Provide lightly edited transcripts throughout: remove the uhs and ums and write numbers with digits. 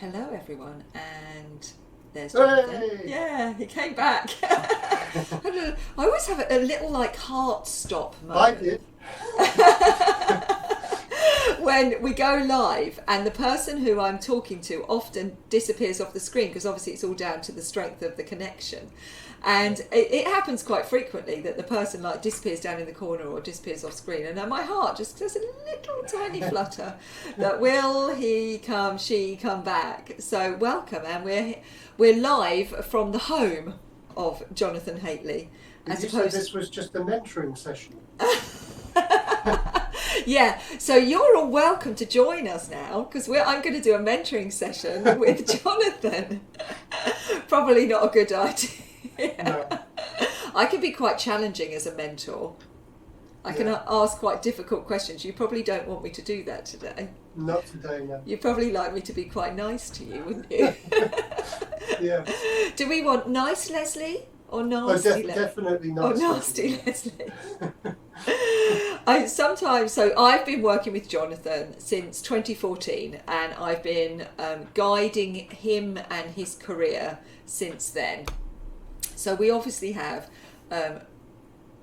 Hello everyone, and there's Jonathan. Hooray! Yeah, he came back. I always have a little like heart stop I moment did. when we go live and the person who I'm talking to often disappears off the screen because obviously it's all down to the strength of the connection. And it happens quite frequently that the person like disappears down in the corner or disappears off screen, and then my heart just does a little tiny flutter that will he come, she come back. So welcome, and we're live from the home of Jonathan Hateley. Did you say this was just a mentoring session? Yeah, so you're all welcome to join us now because I'm going to do a mentoring session with Jonathan. Probably not a good idea. No. I can be quite challenging as a mentor. I can ask quite difficult questions. You probably don't want me to do that today. Not today, no. You'd probably like me to be quite nice to you, wouldn't you? Yeah. Do we want nice Leslie or nasty Leslie? Definitely Or nasty. nasty Leslie. So I've been working with Jonathan since 2014, and I've been guiding him and his career since then. So we obviously have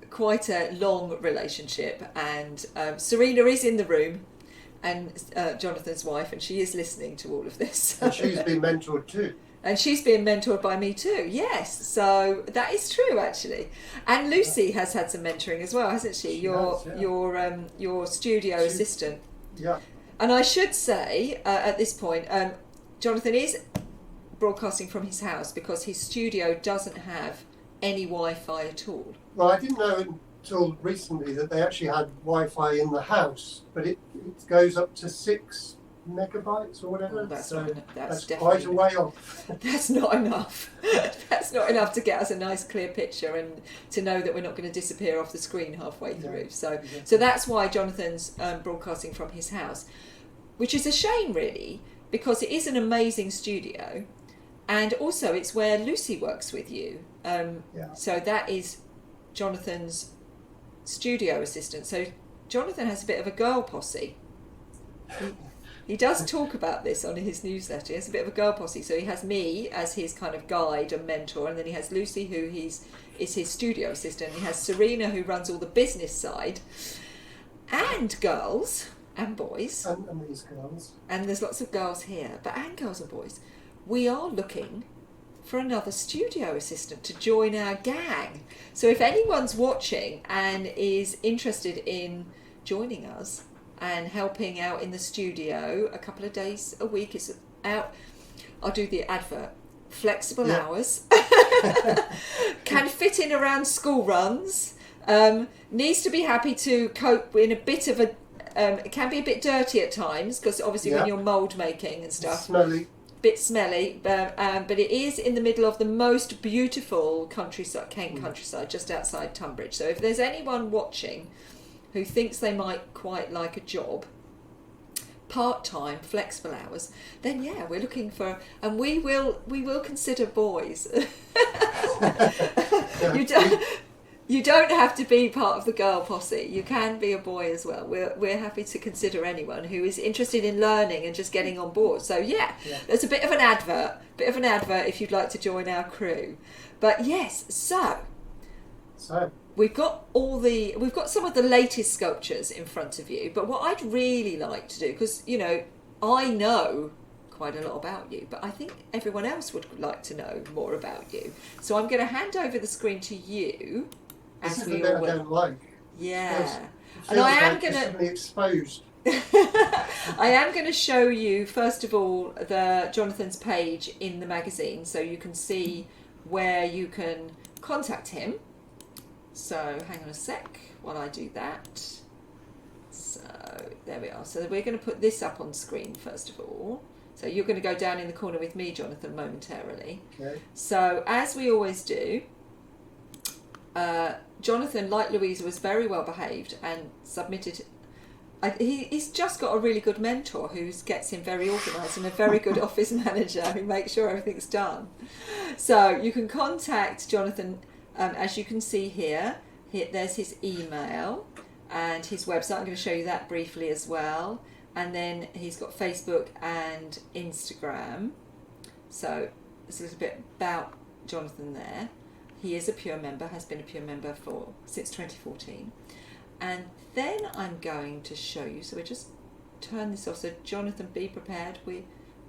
quite a long relationship, and Serena is in the room, and Jonathan's wife, and she is listening to all of this. And she's been mentored too. And she's being mentored by me too, yes. So that is true, actually. And Lucy has had some mentoring as well, hasn't she? Your studio assistant. Yeah. And I should say at this point, Jonathan is broadcasting from his house because his studio doesn't have any Wi-Fi at all. Well, I didn't know until recently that they actually had Wi-Fi in the house, but it goes up to 6 megabytes or whatever. Oh, that's that's definitely quite a way off. That's not enough. That's not enough to get us a nice clear picture and to know that we're not going to disappear off the screen halfway through. Yeah, So exactly. so that's why Jonathan's broadcasting from his house, which is a shame really, because it is an amazing studio, and also it's where Lucy works with you. So that is Jonathan's studio assistant. So Jonathan has a bit of a girl posse. He does talk about this on his newsletter. He has a bit of a girl posse. So he has me as his kind of guide and mentor, and then he has Lucy, who is his studio assistant. He has Serena, who runs all the business side, and girls and boys. And these girls. And there's lots of girls here, and girls and boys. We are looking for another studio assistant to join our gang. So if anyone's watching and is interested in joining us and helping out in the studio a couple of days a week, it's out. I'll do the advert. Flexible hours. Can fit in around school runs. Needs to be happy to cope in a bit of a... it can be a bit dirty at times because obviously when you're mould making and stuff. Smelly. Bit smelly, but it is in the middle of the most beautiful countryside, Kent countryside, just outside Tunbridge. So if there's anyone watching who thinks they might quite like a job, part-time, flexible hours, then we're looking for, and we will consider boys. You don't have to be part of the girl posse. You can be a boy as well. We're happy to consider anyone who is interested in learning and just getting on board. So there's a bit of an advert if you'd like to join our crew. But yes, so we've got some of the latest sculptures in front of you. But what I'd really like to do, because I know quite a lot about you, but I think everyone else would like to know more about you. So I'm going to hand over the screen to you. This is the bit I don't like. Yeah. And I am going to be exposed. I am going to show you first of all the Jonathan's page in the magazine, so you can see where you can contact him. So hang on a sec while I do that. So there we are. So we're going to put this up on screen first of all. So you're going to go down in the corner with me, Jonathan, momentarily. Okay. So as we always do, Jonathan, like Louisa, was very well behaved and submitted. He's just got a really good mentor who gets him very organised, and a very good office manager who makes sure everything's done. So you can contact Jonathan, as you can see here. There's his email and his website. I'm going to show you that briefly as well. and then he's got Facebook and Instagram. So there's a little bit about Jonathan there. He is a Pure member, has been a Pure member since 2014. And then I'm going to show you, so we just turn this off. So Jonathan, be prepared.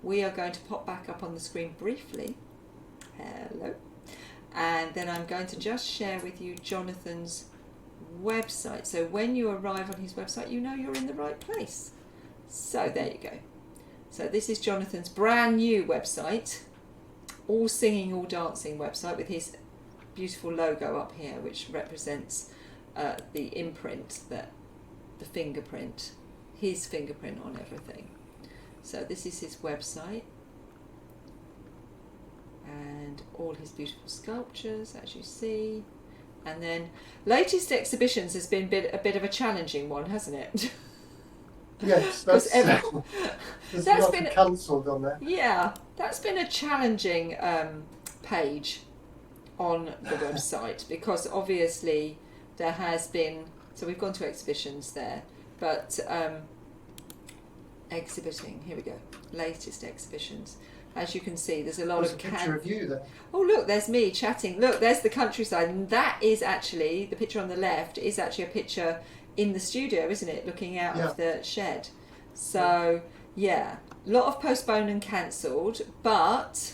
We are going to pop back up on the screen briefly. Hello. And then I'm going to just share with you Jonathan's website. So when you arrive on his website, you know you're in the right place. So there you go. So this is Jonathan's brand new website, all singing, all dancing website, with his beautiful logo up here, which represents the imprint, the fingerprint, his fingerprint on everything. So this is his website, and all his beautiful sculptures, as you see. And then latest exhibitions has been a bit of a challenging one, hasn't it? Yes, that's been cancelled on there. Yeah, that's been a challenging page on the website, because obviously there has been, so we've gone to exhibitions there, but exhibiting, here we go, latest exhibitions. As you can see, there's a lot of picture of you there. Oh look, there's me chatting. Look, there's the countryside, and that is actually, the picture on the left is actually a picture in the studio, isn't it? Looking out of the shed. So yeah, a lot of postponed and cancelled, but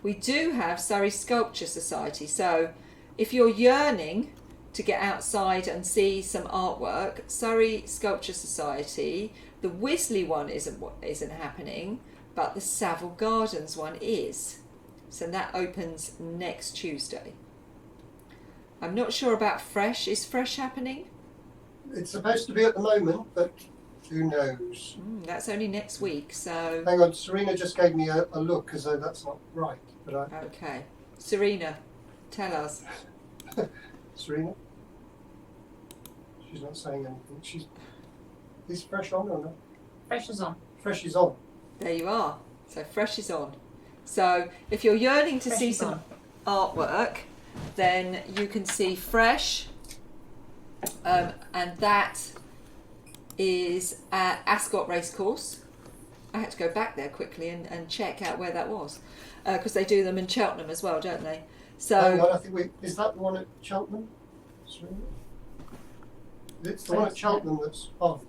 we do have Surrey Sculpture Society. So if you're yearning to get outside and see some artwork, Surrey Sculpture Society, the Wisley one isn't happening, but the Savile Gardens one is. So that opens next Tuesday. I'm not sure about Fresh. Is Fresh happening? It's supposed to be at the moment, but who knows? That's only next week, so... Hang on, Serena just gave me a look as though that's not right. But Okay. Serena, tell us. Serena? She's not saying anything. Is Fresh on or not? Fresh is on. Fresh is on. There you are. So Fresh is on. So if you're yearning to see some artwork, then you can see Fresh, and that is at Ascot Racecourse. I had to go back there quickly and check out where that was, because they do them in Cheltenham as well, don't they? So hang on, I think is that the one at Cheltenham? Serena? It's the one at Cheltenham that's on.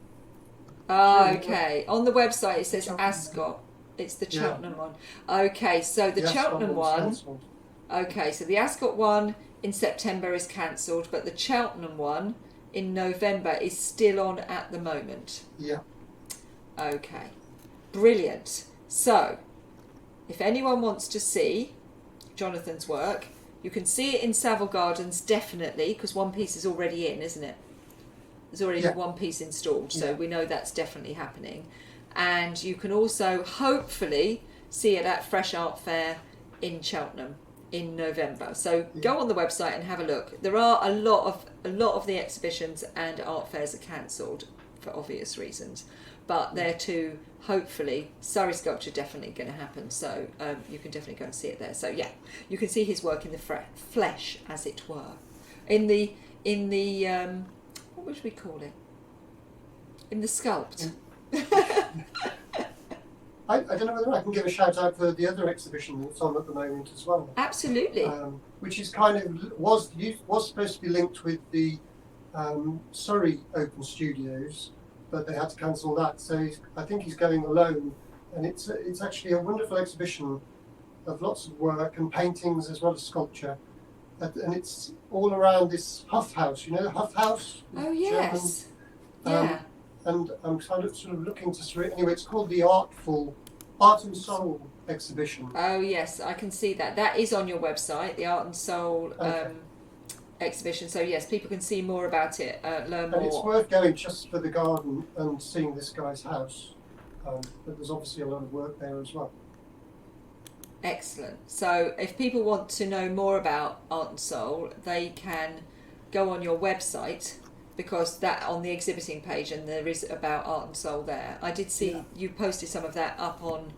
Okay, on the website it says Ascot. It's the Cheltenham one. Okay, so the Cheltenham one. Okay, so the Ascot one in September is cancelled, but the Cheltenham one in November is still on at the moment. Yeah. Okay, brilliant. So, if anyone wants to see Jonathan's work, you can see it in Savile Gardens definitely, because one piece is already in, isn't it? There's already one piece installed, so we know that's definitely happening. And you can also hopefully see it at Fresh Art Fair in Cheltenham in November. So go on the website and have a look. There are a lot of the exhibitions and art fairs are cancelled for obvious reasons, but there too, hopefully, Surrey Sculpture definitely going to happen. So you can definitely go and see it there. So yeah, you can see his work in the flesh, as it were, in the what would we call it? In the sculpt. I don't know whether I can give a shout out for the other exhibition that's on at the moment as well. Absolutely. Which is kind of was supposed to be linked with the Surrey Open Studios, but they had to cancel that. So I think he's going alone, and it's actually a wonderful exhibition of lots of work and paintings as well as sculpture. And it's all around this Huff House, you know, the Huff House? Oh, yes. German, yeah. And I'm kind of sort of looking to see it. Anyway, it's called the Art and Soul exhibition. Oh, yes, I can see that. That is on your website, the Art and Soul exhibition. So, yes, people can see more about it, learn more. And it's worth going just for the garden and seeing this guy's house. But there's obviously a lot of work there as well. Excellent. So if people want to know more about Art and Soul, they can go on your website, because that on the exhibiting page, and there is about Art and Soul there. I did see you posted some of that up on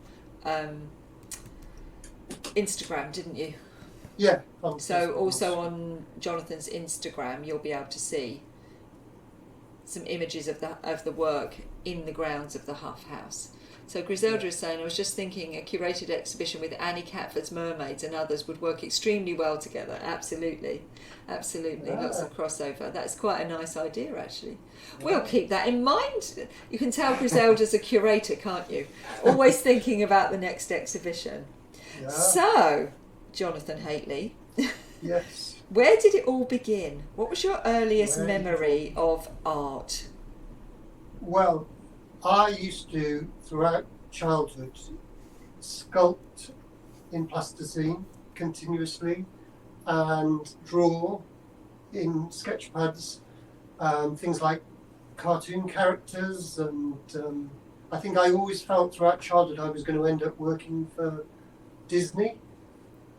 Instagram, didn't you? Yeah. So also on Jonathan's Instagram, you'll be able to see some images of the work in the grounds of the Huff House. So Griselda is saying, I was just thinking a curated exhibition with Annie Catford's Mermaids and others would work extremely well together. Absolutely. Lots of crossover. That's quite a nice idea, actually. We'll keep that in mind. You can tell Griselda's a curator, can't you? Always thinking about the next exhibition. Yeah. So, Jonathan Hateley. Yes. Where did it all begin? What was your earliest memory of art? Well, I used to, throughout childhood, sculpt in plasticine continuously and draw in sketch pads, things like cartoon characters, and I think I always felt throughout childhood I was going to end up working for Disney.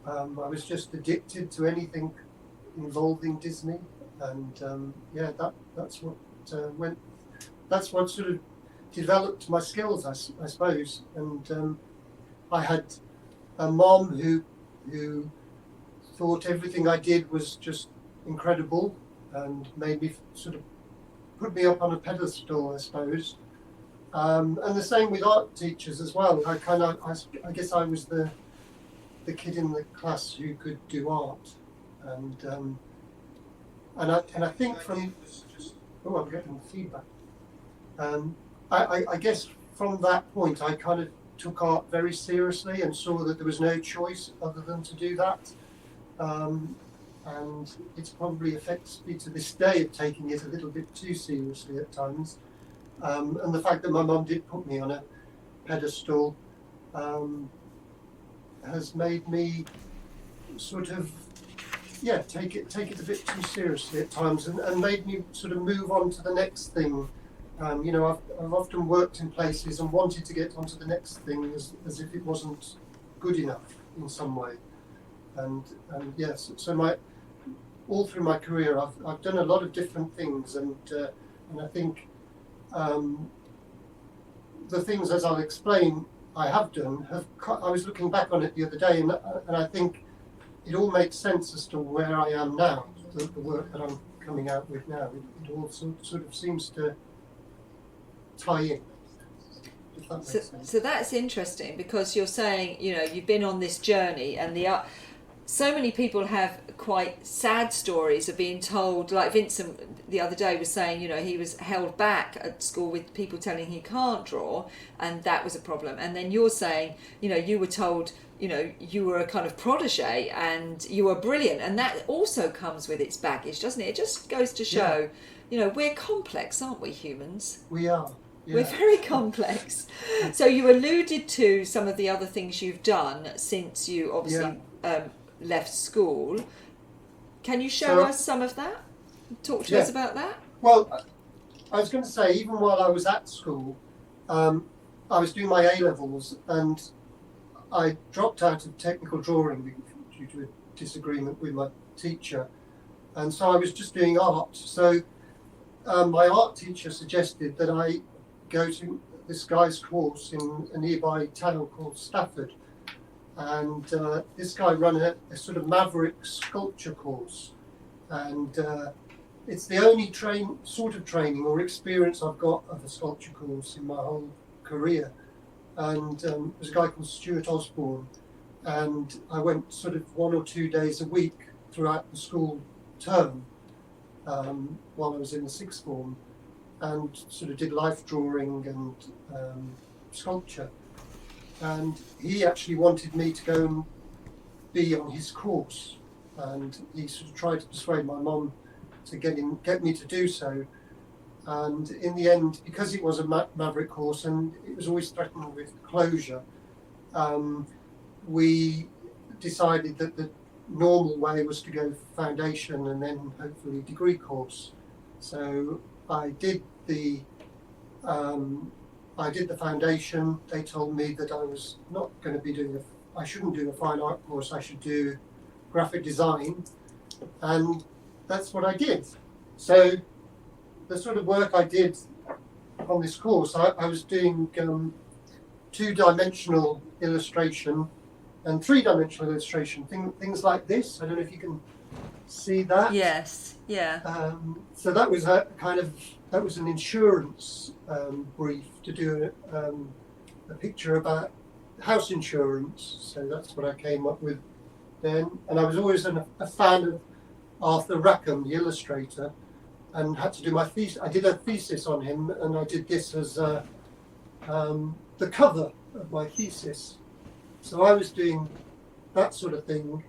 I was just addicted to anything involving Disney, and that's what sort of developed my skills, I suppose. And I had a mom who thought everything I did was just incredible and made me sort of put me up on a pedestal, I suppose. And the same with art teachers as well. I guess I was the kid in the class who could do art, and I think from I'm getting feedback. I guess from that point I kind of took art very seriously and saw that there was no choice other than to do that. And it probably affects me to this day of taking it a little bit too seriously at times. And the fact that my mum did put me on a pedestal has made me sort of take it a bit too seriously at times, and made me sort of move on to the next thing. I've often worked in places and wanted to get onto the next thing as if it wasn't good enough in some way. And yes, so all through my career I've done a lot of different things, and I think the things, as I'll explain, I have done I was looking back on it the other day, and I think it all makes sense as to where I am now, the work that I'm coming out with now. It all sort of seems to tie in. So that's interesting, because you're saying, you've been on this journey, and so many people have quite sad stories of being told, like Vincent the other day was saying, he was held back at school with people telling he can't draw, and that was a problem. And then you're saying, you were told, you were a kind of protege and you were brilliant, and that also comes with its baggage, doesn't it? It just goes to show, we're complex, aren't we, humans? We are. Yeah. We're very complex. So you alluded to some of the other things you've done since you obviously left school. Can you show us some of that? Talk to us about that. Well, I was going to say, even while I was at school, I was doing my A-levels, and I dropped out of technical drawing due to a disagreement with my teacher, and so I was just doing art. So my art teacher suggested that I go to this guy's course in a nearby town called Stafford, and this guy ran a sort of maverick sculpture course, and it's the only sort of training or experience I've got of a sculpture course in my whole career. And there's a guy called Stuart Osborne, and I went sort of 1 or 2 days a week throughout the school term while I was in the sixth form, and sort of did life drawing and sculpture. And he actually wanted me to go and be on his course, and he sort of tried to persuade my mum to get me to do so. And in the end, because it was a maverick course and it was always threatened with closure, we decided that the normal way was to go foundation and then hopefully degree course. So I did the foundation. They told me that I was not going to be I shouldn't do a fine art course, I should do graphic design, and that's what I did. So the sort of work I did on this course, I was doing 2-dimensional illustration and 3-dimensional illustration, things like this. I don't know if you can see that. Yes. Yeah. So that was a kind of, that was an insurance brief to do a picture about house insurance. So that's what I came up with then. And I was always a fan of Arthur Rackham, the illustrator, and had to do my thesis. I did a thesis on him, and I did this as the cover of my thesis. So I was doing that sort of thing,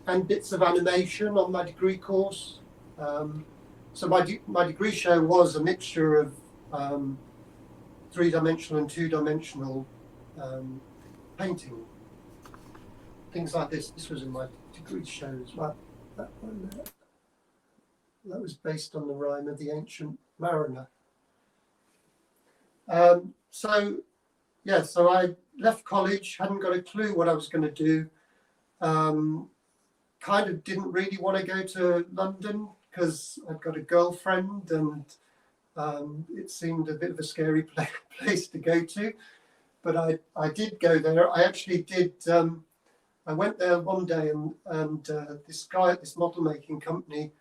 and bits of animation on my degree course. So my degree show was a mixture of 3-dimensional and 2-dimensional painting. Things like this. This was in my degree show as well. That one there. That was based on the rhyme of the Ancient Mariner. So I left college, hadn't got a clue what I was going to do. Kind of didn't really want to go to London because I'd got a girlfriend, and it seemed a bit of a scary place to go to. But I did go there. I actually did. I went there one day, and this guy at this model making company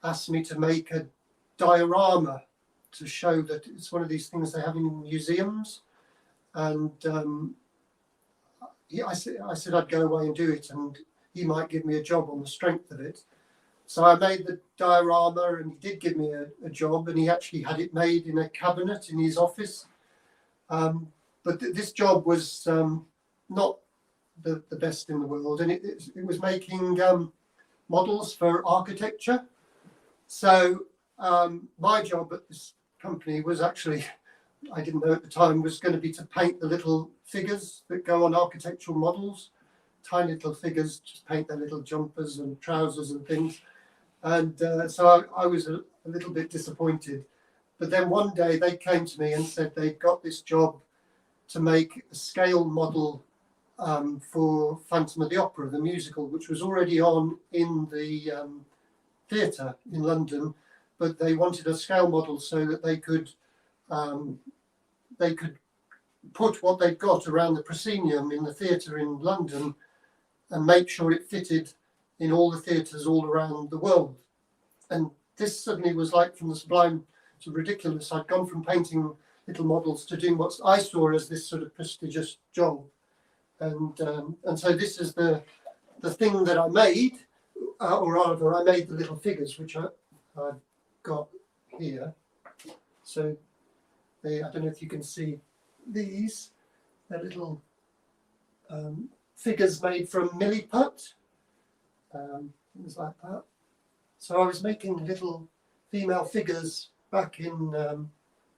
asked me to make a diorama to show that it's one of these things they have in museums. And I said I'd go away and do it, and he might give me a job on the strength of it. So I made the diorama, and he did give me a job, and he actually had it made in a cabinet in his office. But this job was not the best in the world, and it was making models for architecture. So my job at this company was actually, I didn't know at the time, was going to be to paint the little figures that go on architectural models, tiny little figures, just paint their little jumpers and trousers and things. And so I was a little bit disappointed. But then one day they came to me and said they'd got this job to make a scale model for Phantom of the Opera, the musical, which was already on in the theatre in London, but they wanted a scale model so that they could put what they'd got around the proscenium in the theatre in London and make sure it fitted in all the theatres all around the world. And this suddenly was like from the sublime to ridiculous. I'd gone from painting little models to doing what I saw as this sort of prestigious job. And so this is the thing that I made, or rather I made the little figures, which I've got here. So I don't know if you can see these. They're little figures made from milliput, things like that. So I was making little female figures back in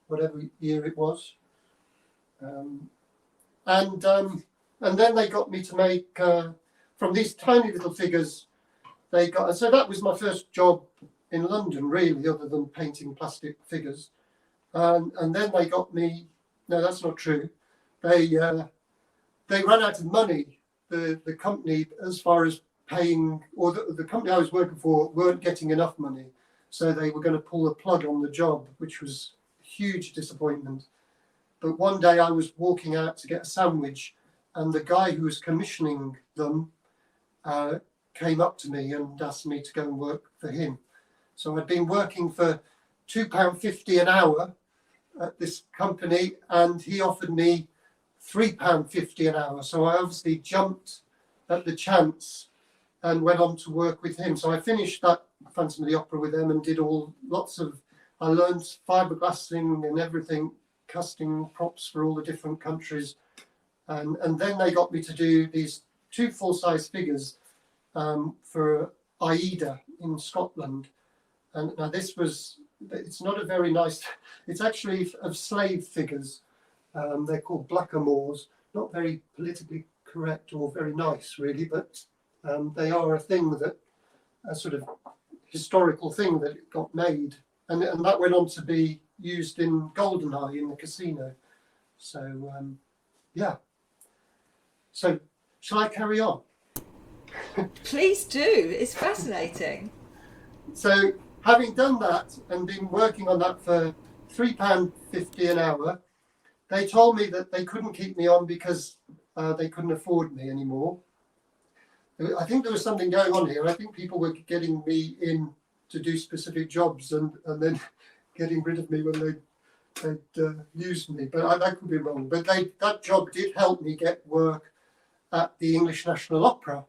whatever year it was. And then they got me to make, from these tiny little figures, so that was my first job in London, really, other than painting plastic figures. And then they got me, no, that's not true. They ran out of money, the company, as far as paying, or the company I was working for weren't getting enough money. So they were going to pull the plug on the job, which was a huge disappointment. But one day I was walking out to get a sandwich, and the guy who was commissioning them came up to me and asked me to go and work for him. So I'd been working for £2.50 an hour at this company, and he offered me £3.50 an hour. So I obviously jumped at the chance and went on to work with him. So I finished that Phantom of the Opera with them and did I learned fiberglassing and everything, casting props for all the different countries. And then they got me to do these 2 full-size figures for Aida in Scotland. And now it's not a very nice, it's actually of slave figures. They're called blackamoors, not very politically correct or very nice, really, but they are a sort of historical thing that got made. And that went on to be used in Goldeneye in the casino. So, yeah. So, shall I carry on? Please do. It's fascinating. So, having done that and been working on that for £3.50 an hour, they told me that they couldn't keep me on because they couldn't afford me anymore. I think there was something going on here. I think people were getting me in to do specific jobs and then getting rid of me when they'd used me. But that could be wrong. But that job did help me get work at the English National Opera,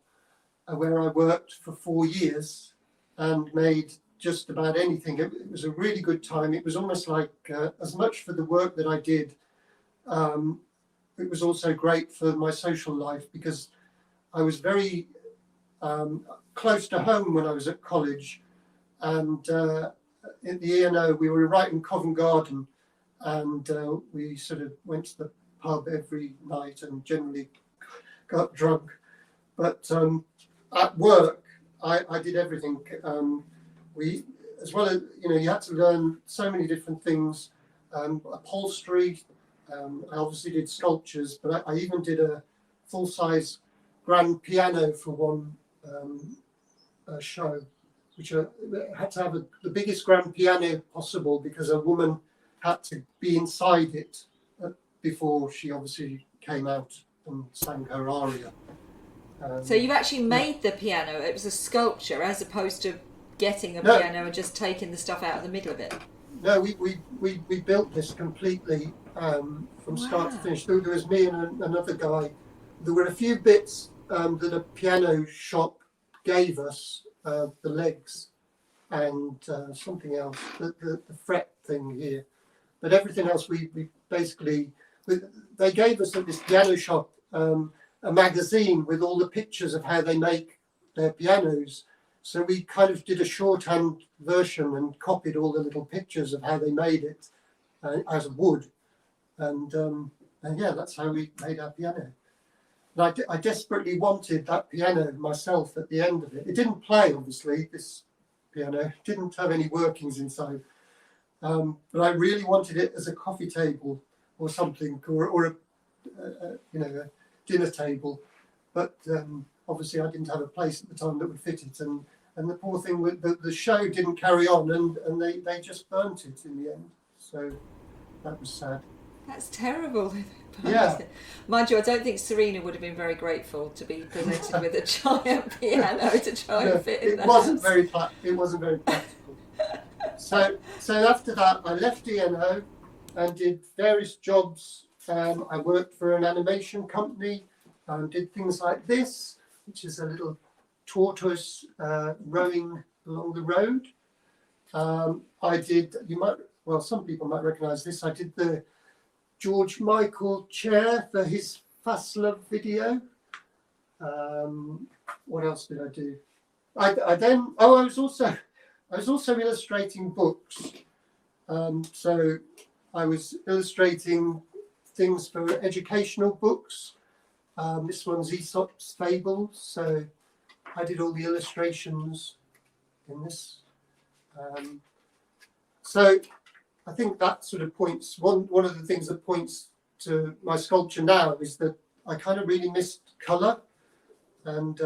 where I worked for 4 years and made just about anything. It was a really good time. It was almost like, as much for the work that I did, it was also great for my social life, because I was very close to home when I was at college. And at the ENO, we were right in Covent Garden, and we sort of went to the pub every night and generally got drunk. But at work, I did everything. We, as well as, you had to learn so many different things. Upholstery, I obviously did sculptures, but I even did a full-size grand piano for one show, which had to have the biggest grand piano possible, because a woman had to be inside it before she obviously came out and sang her aria. So you actually made the piano. It was a sculpture, as opposed to getting a piano and just taking the stuff out of the middle of it. No, we built this completely from start to finish. There was me and another guy. There were a few bits that a piano shop gave us, the legs and something else, the fret thing here. But everything else we basically, they gave us at this piano shop a magazine with all the pictures of how they make their pianos. So we kind of did a shorthand version and copied all the little pictures of how they made it out of wood. And yeah, that's how we made our piano. And I desperately wanted that piano myself at the end of it. It didn't play, obviously, this piano. It didn't have any workings inside. But I really wanted it as a coffee table or something, or a dinner table. But obviously I didn't have a place at the time that would fit it. And the poor thing, the show didn't carry on, and they just burnt it in the end. So that was sad. That's terrible. Yeah. Mind you, I don't think Serena would have been very grateful to be presented with a giant piano to try and fit in it wasn't very practical. So after that, I left ENO and did various jobs. I worked for an animation company and did things like this, which is a little tortoise rowing along the road. I did, some people might recognise this. I did the George Michael chair for his Fast Love video. What else did I do? I was also illustrating books. So I was illustrating things for educational books. This one's Aesop's Fables. So I did all the illustrations in this. So I think that sort of points, one of the things that points to my sculpture now is that I kind of really missed colour. And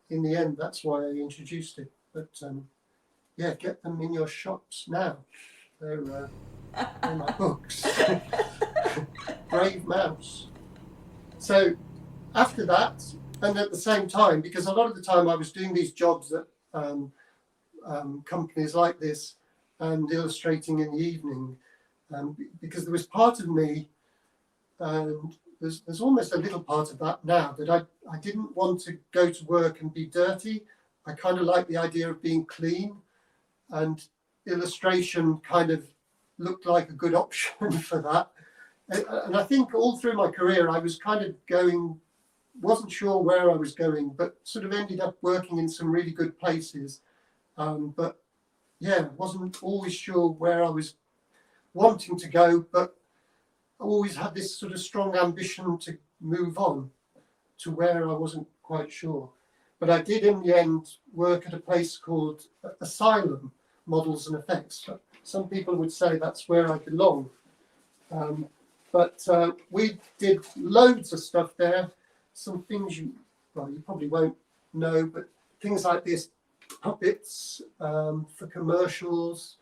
in the end, that's why I introduced it. But yeah, get them in your shops now. They're my books. Brave Mouse. So after that, and at the same time, because a lot of the time I was doing these jobs at companies like this and illustrating in the evening, because there was part of me, and there's almost a little part of that now, that I didn't want to go to work and be dirty. I kind of like the idea of being clean, and illustration kind of looked like a good option for that. And I think all through my career, I was kind of wasn't sure where I was going, but sort of ended up working in some really good places. But yeah, wasn't always sure where I was wanting to go, but I always had this sort of strong ambition to move on to where I wasn't quite sure. But I did in the end work at a place called Asylum Models and Effects. Some people would say that's where I belong. But we did loads of stuff there. Some things you probably won't know, but things like this, puppets for commercials.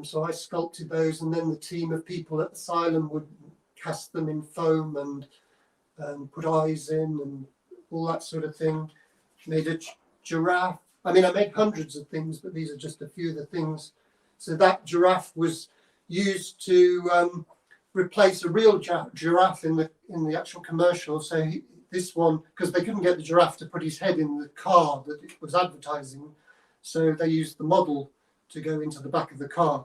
So I sculpted those, and then the team of people at Asylum would cast them in foam and put eyes in and all that sort of thing. made a giraffe. I mean, I made hundreds of things, but these are just a few of the things. So that giraffe was used to replace a real giraffe in the actual commercial. So this one, because they couldn't get the giraffe to put his head in the car that it was advertising, so they used the model to go into the back of the car.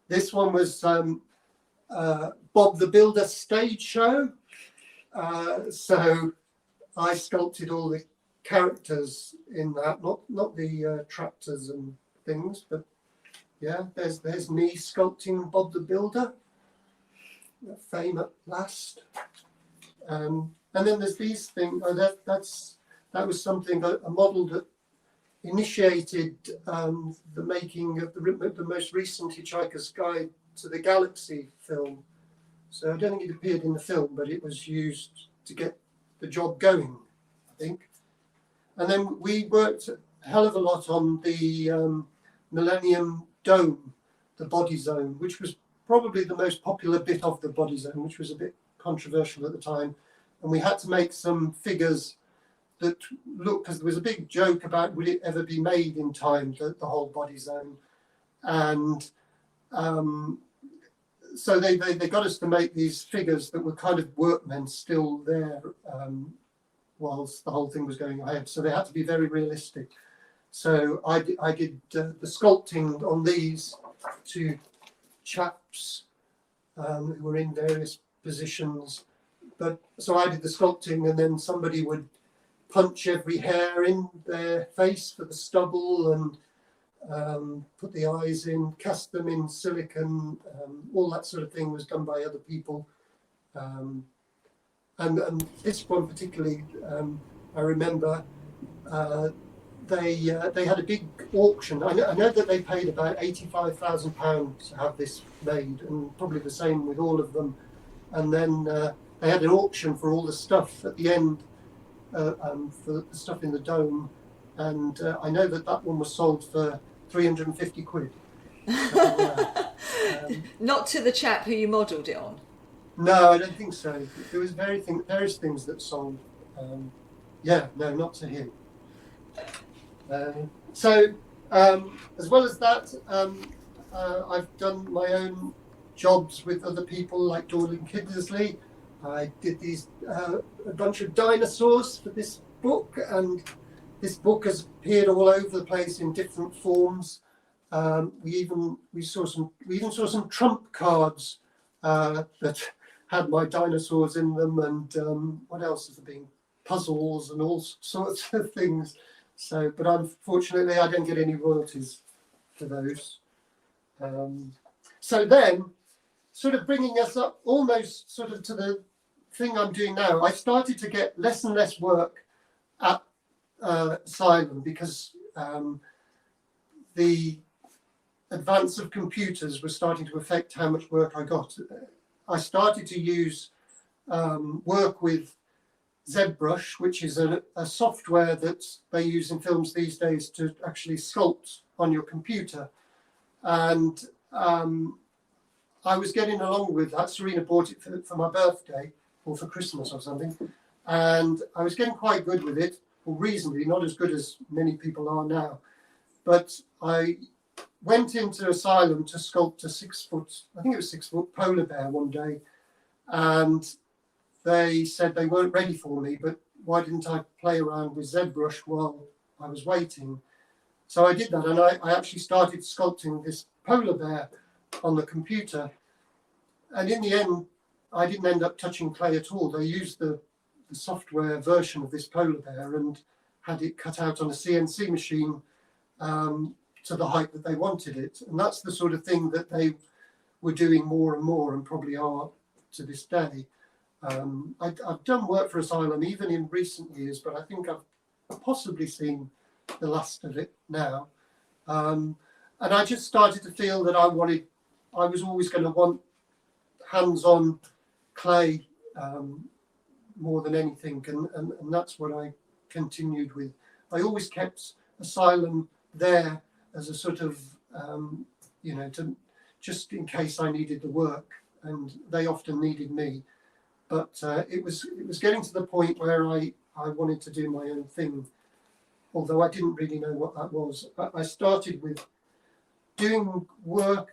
This one was Bob the Builder stage show. So I sculpted all the characters in that, not the tractors and things, but yeah, there's me sculpting Bob the Builder. Fame at last. And then there's these things. That was something, a model that initiated the making of the most recent Hitchhiker's Guide to the Galaxy film. So I don't think it appeared in the film, but it was used to get the job going, I think. And then we worked a hell of a lot on the Millennium Dome, the body zone, which was probably the most popular bit of the body zone, which was a bit controversial at the time. And we had to make some figures that looked, because there was a big joke about would it ever be made in time, the whole body zone. And so they got us to make these figures that were kind of workmen still there whilst the whole thing was going ahead. So they had to be very realistic. So I did the sculpting on these two chaps who were in various positions. But so I did the sculpting, and then somebody would punch every hair in their face for the stubble and put the eyes in, cast them in silicon. All that sort of thing was done by other people. And this one particularly, I remember they had a big auction. I know that they paid about £85,000 to have this made, and probably the same with all of them. And then they had an auction for all the stuff at the end, for the stuff in the dome. And I know that one was sold for 350 quid. Not to the chap who you modelled it on? No, I don't think so. There was various things that sold. No, not to him. So, as well as that, I've done my own jobs with other people like Dorling Kiddersley. I did a bunch of dinosaurs for this book, and this book has appeared all over the place in different forms. We even saw some trump cards that had my dinosaurs in them, and what else has there been? Puzzles and all sorts of things. So, but unfortunately, I don't get any royalties for those. So then, sort of bringing us up almost sort of to the thing I'm doing now, I started to get less and less work at Asylum because the advance of computers was starting to affect how much work I got. I started to work with ZBrush, which is a software that they use in films these days to actually sculpt on your computer. And I was getting along with that. Serena bought it for my birthday or for Christmas or something. And I was getting quite good with it, or reasonably, not as good as many people are now. But I went into Asylum to sculpt a 6 foot, I think it was 6 foot polar bear one day. And they said they weren't ready for me, but why didn't I play around with ZBrush while I was waiting? So I did that, and I actually started sculpting this polar bear on the computer. And in the end, I didn't end up touching clay at all. They used the software version of this polar bear and had it cut out on a CNC machine to the height that they wanted it. And that's the sort of thing that they were doing more and more, and probably are to this day. I've done work for Asylum even in recent years, but I think I've possibly seen the last of it now. And I just started to feel that I was always going to want hands-on clay more than anything, and that's what I continued with. I always kept Asylum there as a sort of, to just in case I needed the work, and they often needed me. But it was getting to the point where I I wanted to do my own thing, although I didn't really know what that was. I started with doing work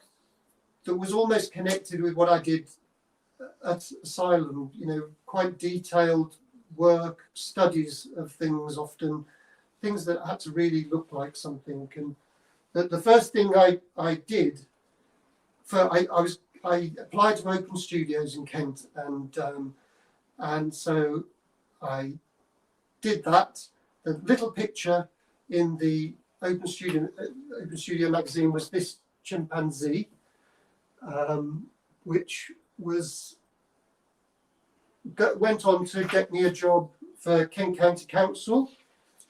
that was almost connected with what I did at Asylum, quite detailed work, studies of things, often things that had to really look like something. And the first thing I did, I applied to Open Studios in Kent, and so I did that. The little picture in the Open Studio magazine was this chimpanzee, which went on to get me a job for Kent County Council.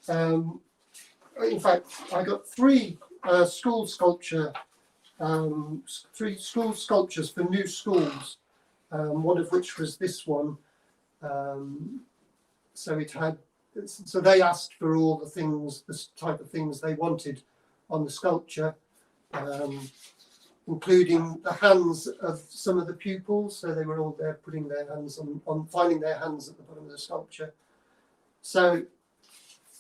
In fact, I got three school sculptures for new schools. One of which was this one. So they asked for all the things, the type of things they wanted on the sculpture, including the hands of some of the pupils. So they were all there putting their hands on finding their hands at the bottom of the sculpture. So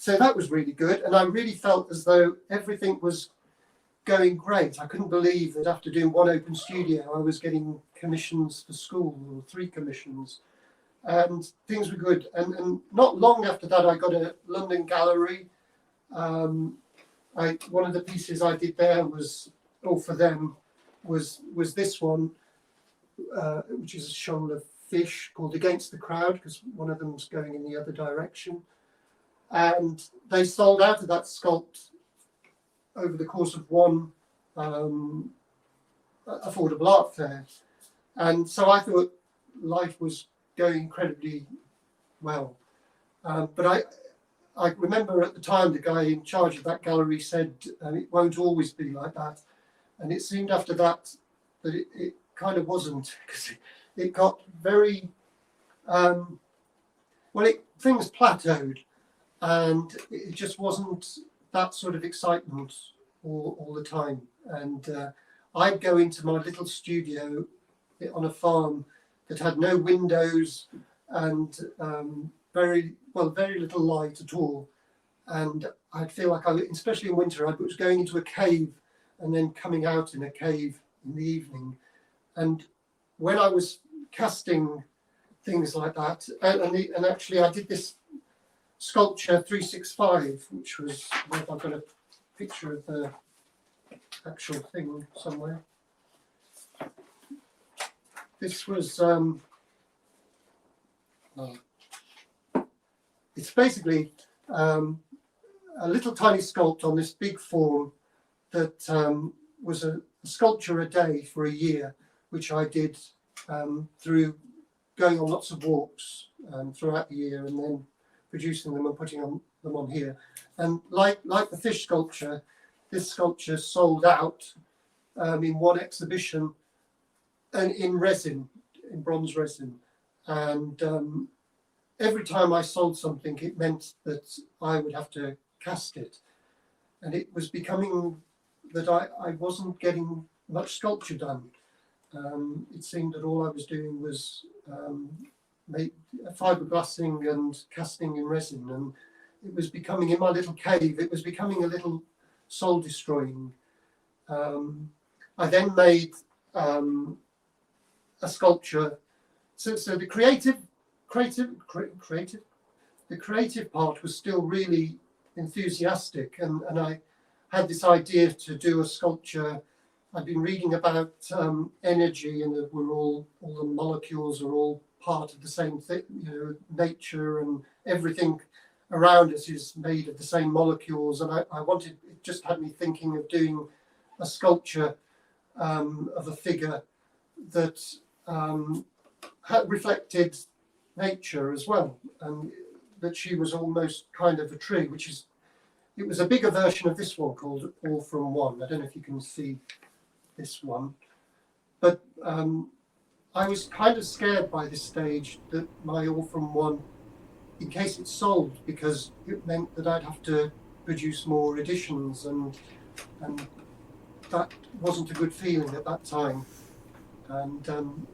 that was really good. And I really felt as though everything was going great. I couldn't believe that after doing one Open Studio, I was getting commissions for school, or 3 commissions. And things were good. And not long after that, I got a London gallery. One of the pieces I did there was, for them, was this one, which is a shoal of fish called Against the Crowd, because one of them's going in the other direction. And they sold out of that sculpt over the course of one affordable art fair. And so I thought life was going incredibly well. But I remember at the time the guy in charge of that gallery said, it won't always be like that. And it seemed after that it kind of wasn't, because it got very, things plateaued, and it just wasn't that sort of excitement all the time. And I'd go into my little studio on a farm that had no windows and very little light at all. And I'd feel like especially in winter, I was going into a cave and then coming out in a cave in the evening. And when I was casting things like that, and actually I did this sculpture 365, which was, I've got a picture of the actual thing somewhere. This was, it's basically a little tiny sculpt on this big form that was a sculpture a day for a year, which I did through going on lots of walks throughout the year, and then producing them and putting them on here. And like the fish sculpture, this sculpture sold out in one exhibition, and in resin, in bronze resin. And every time I sold something, it meant that I would have to cast it. And it was becoming that I wasn't getting much sculpture done. It seemed that all I was doing was fiberglassing and casting in resin. And it was becoming, in my little cave, it was becoming a little soul destroying. I then made a sculpture. So the creative part was still really enthusiastic, and I had this idea to do a sculpture. I've been reading about energy, and that all the molecules are all part of the same thing. Nature and everything around us is made of the same molecules, and I wanted. It just had me thinking of doing a sculpture of a figure that had reflected nature as well, and that she was almost kind of a tree, it was a bigger version of this one called All From One. I don't know if you can see this one, but I was kind of scared by this stage that my All From One, in case it sold, because it meant that I'd have to produce more editions, and that wasn't a good feeling at that time. And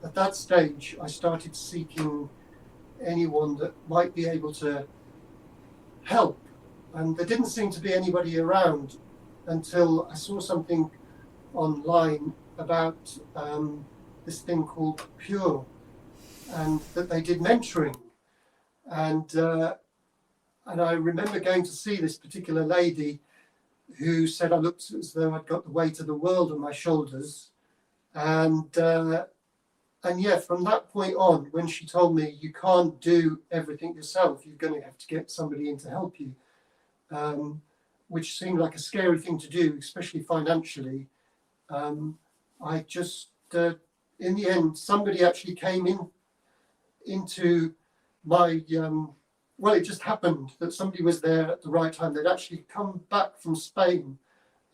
at that stage, I started seeking anyone that might be able to help, and there didn't seem to be anybody around until I saw something online about this thing called Pure, and that they did mentoring, and I remember going to see this particular lady who said I looked as though I'd got the weight of the world on my shoulders, and yeah, from that point on, when she told me you can't do everything yourself, you're going to have to get somebody in to help you, which seemed like a scary thing to do, especially financially. I just, in the end, somebody actually came into my, well, it just happened that somebody was there at the right time. They'd actually come back from Spain,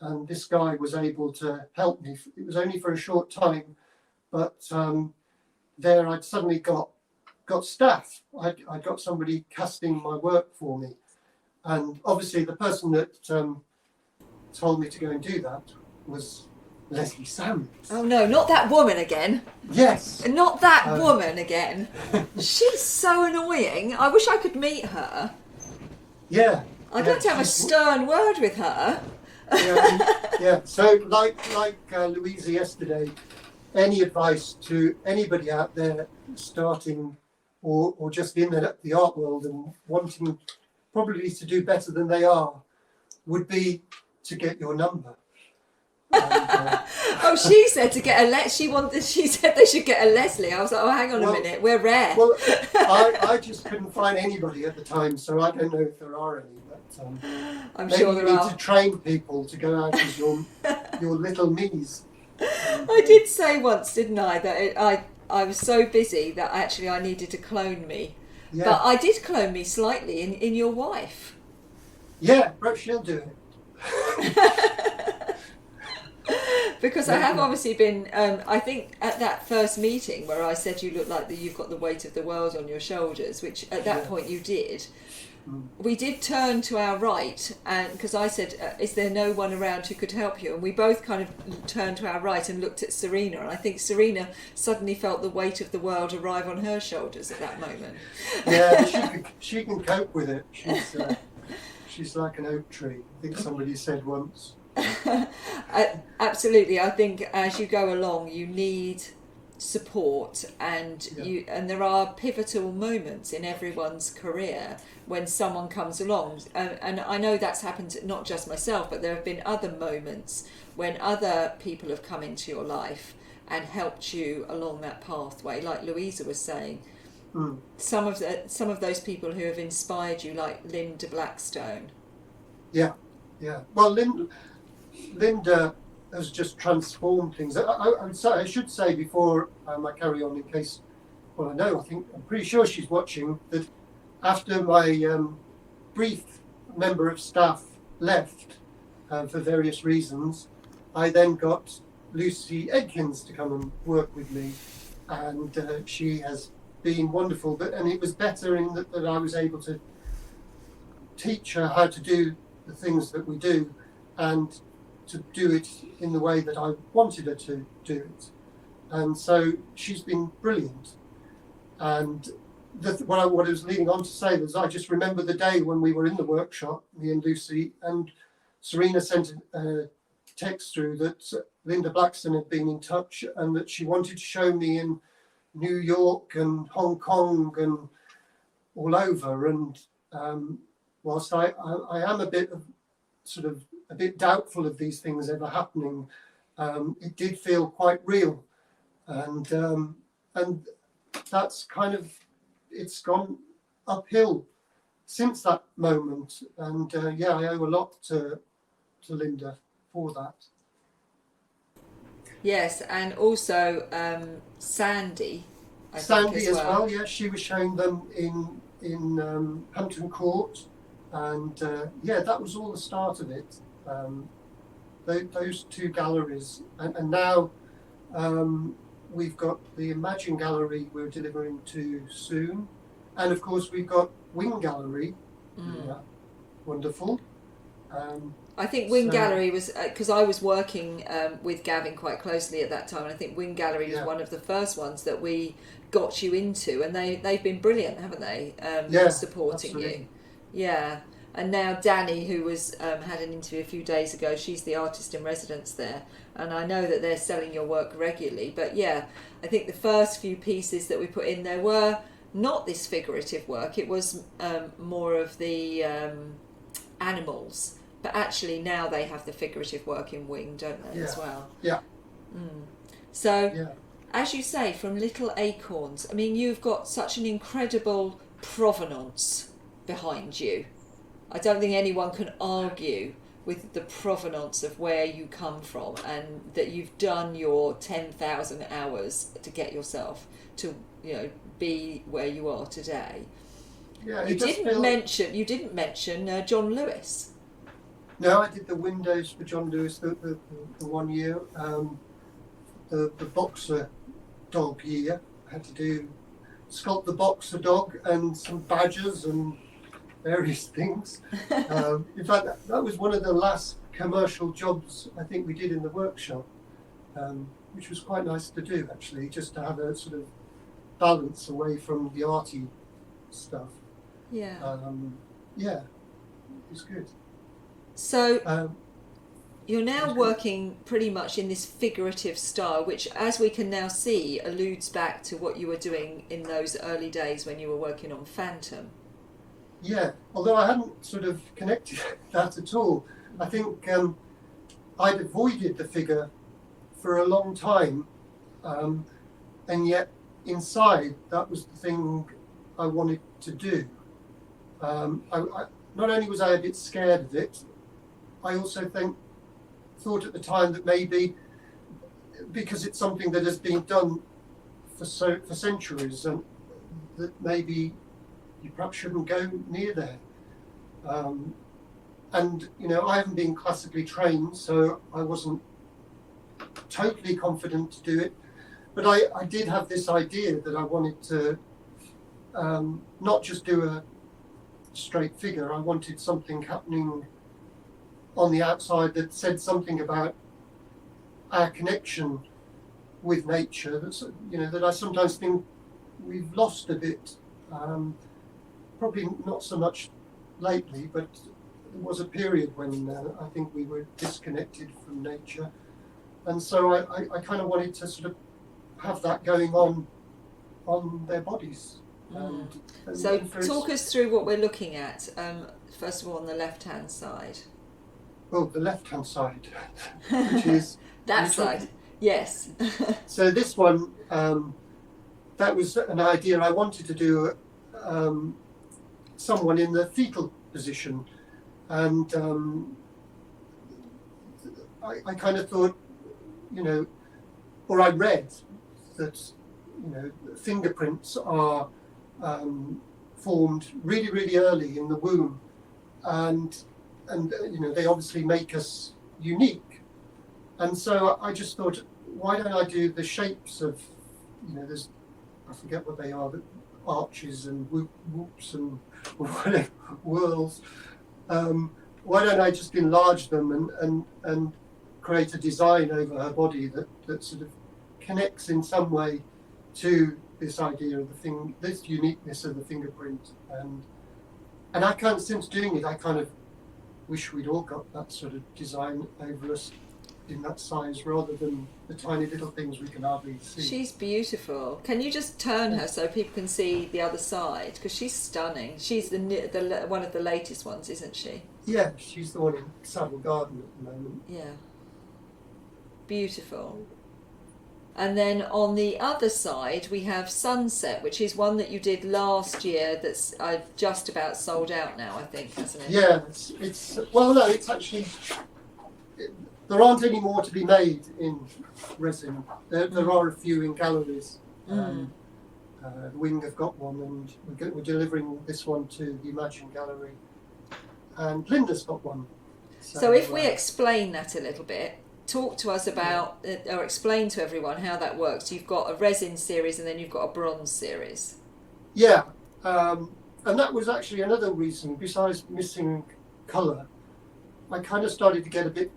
and this guy was able to help me. It was only for a short time, but there I'd suddenly got staff. I got somebody casting my work for me, and obviously the person that told me to go and do that was Leslie Sams. Oh no, not that woman again. Yes. Not that woman again. She's so annoying. I wish I could meet her. Yeah. I'd like to have a stern word with her. Yeah. So like Louisa yesterday, any advice to anybody out there starting or just in the art world and wanting probably to do better than they are would be to get your number. Oh, she said to get a she said they should get a Leslie. I was like, oh, hang on a minute, we're rare. Well, I just couldn't find anybody at the time, so I don't know if there are any. But I'm maybe sure there you are. need to train people to go out as your little me's. I did say once, didn't I, that I was so busy that actually I needed to clone me. Yeah. But I did clone me slightly in your wife. Yeah, perhaps she'll do it. Because I have obviously been, I think at that first meeting where I said you look like you've got the weight of the world on your shoulders, which at that point you did, we did turn to our right, and because I said, is there no one around who could help you? And we both kind of turned to our right and looked at Serena, and I think Serena suddenly felt the weight of the world arrive on her shoulders at that moment. Yeah, she can cope with it. She's like an oak tree, I think somebody said once. Absolutely. I think as you go along you need support, and there are pivotal moments in everyone's career when someone comes along, and I know that's happened to not just myself, but there have been other moments when other people have come into your life and helped you along that pathway, like Louisa was saying. Some of those people who have inspired you, like Linda Blackstone. Yeah. Well, Linda has just transformed things. I should say before I carry on, in case, well, I'm pretty sure she's watching, that after my brief member of staff left for various reasons, I then got Lucy Edkins to come and work with me, and she has been wonderful. And it was better in that I was able to teach her how to do the things that we do, and to do it in the way that I wanted her to do it. And so she's been brilliant. And what I was leading on to say was, I just remember the day when we were in the workshop, me and Lucy, and Serena sent a text through that Linda Blackstone had been in touch and that she wanted to show me in New York and Hong Kong and all over. And whilst I am a bit doubtful of these things ever happening, it did feel quite real, and that's kind of, it's gone uphill since that moment, and I owe a lot to Linda for that. Yes, and also Sandy. Sandy as well. Yeah, she was showing them in Hampton Court, and that was all the start of it. Those two galleries, and now we've got the Imagine Gallery we're delivering to soon, and of course we've got Wing Gallery. Wonderful. I think Wing Gallery was, because I was working with Gavin quite closely at that time, and I think Wing Gallery was one of the first ones that we got you into, and they've been brilliant, haven't they? Supporting absolutely. You. Yeah. And now Danny, who was had an interview a few days ago, she's the artist in residence there, and I know that they're selling your work regularly. But yeah, I think the first few pieces that we put in there were not this figurative work. It was more of the animals, but actually now they have the figurative work in wing, don't they, as well? Yeah. So, Yeah. as you say, from little acorns, I mean, you've got such an incredible provenance behind you. I don't think anyone can argue with the provenance of where you come from, and that you've done your 10,000 hours to get yourself to, be where you are today. Yeah, You didn't mention John Lewis. No, I did the windows for John Lewis the 1 year. The boxer dog year. I had to sculpt the boxer dog and some badgers and various things. In fact, that was one of the last commercial jobs I think we did in the workshop, which was quite nice to do, actually, just to have a sort of balance away from the arty stuff. Yeah. Yeah, it was good. So you're now working pretty much in this figurative style, which, as we can now see, alludes back to what you were doing in those early days when you were working on Phantom. Yeah, although I hadn't sort of connected that at all. I think I'd avoided the figure for a long time, and yet inside that was the thing I wanted to do. I not only was I a bit scared of it, I also thought at the time that maybe because it's something that has been done for centuries, and that maybe you perhaps shouldn't go near there. And I haven't been classically trained, so I wasn't totally confident to do it. But I did have this idea that I wanted to not just do a straight figure. I wanted something happening on the outside that said something about our connection with nature. That I sometimes think we've lost a bit. Probably not so much lately, but there was a period when I think we were disconnected from nature, and so I kind of wanted to sort of have that going on their bodies. So talk us through what we're looking at. First of all, on the left-hand side. Well, the left-hand side, which is that side. Yes. So this one, that was an idea I wanted to do. Someone in the fetal position, and I kind of thought, or I read that fingerprints are formed really, really early in the womb, and they obviously make us unique. And so I just thought, why don't I do the shapes of, there's, I forget what they are, but arches and whoops and whatever, whirls. Why don't I just enlarge them and create a design over her body that sort of connects in some way to this idea of this uniqueness of the fingerprint. And I kind of, since doing it, I kind of wish we'd all got that sort of design over us in that size, rather than the tiny little things we can hardly see. She's beautiful. Can you just turn her so people can see the other side? Because she's stunning. She's the one of the latest ones, isn't she? Yeah, she's the one in Savile Garden at the moment. Yeah. Beautiful. And then on the other side we have Sunset, which is one that you did last year that's just about sold out now, I think, hasn't it? Yeah, it's well, no, it's actually... There aren't any more to be made in resin. There are a few in galleries. Wing have got one, and we're delivering this one to the Imagine Gallery. And Linda's got one. So if we explain that a little bit, talk to us about, or explain to everyone how that works. You've got a resin series and then you've got a bronze series. Yeah, and that was actually another reason, besides missing colour. I kind of started to get a bit...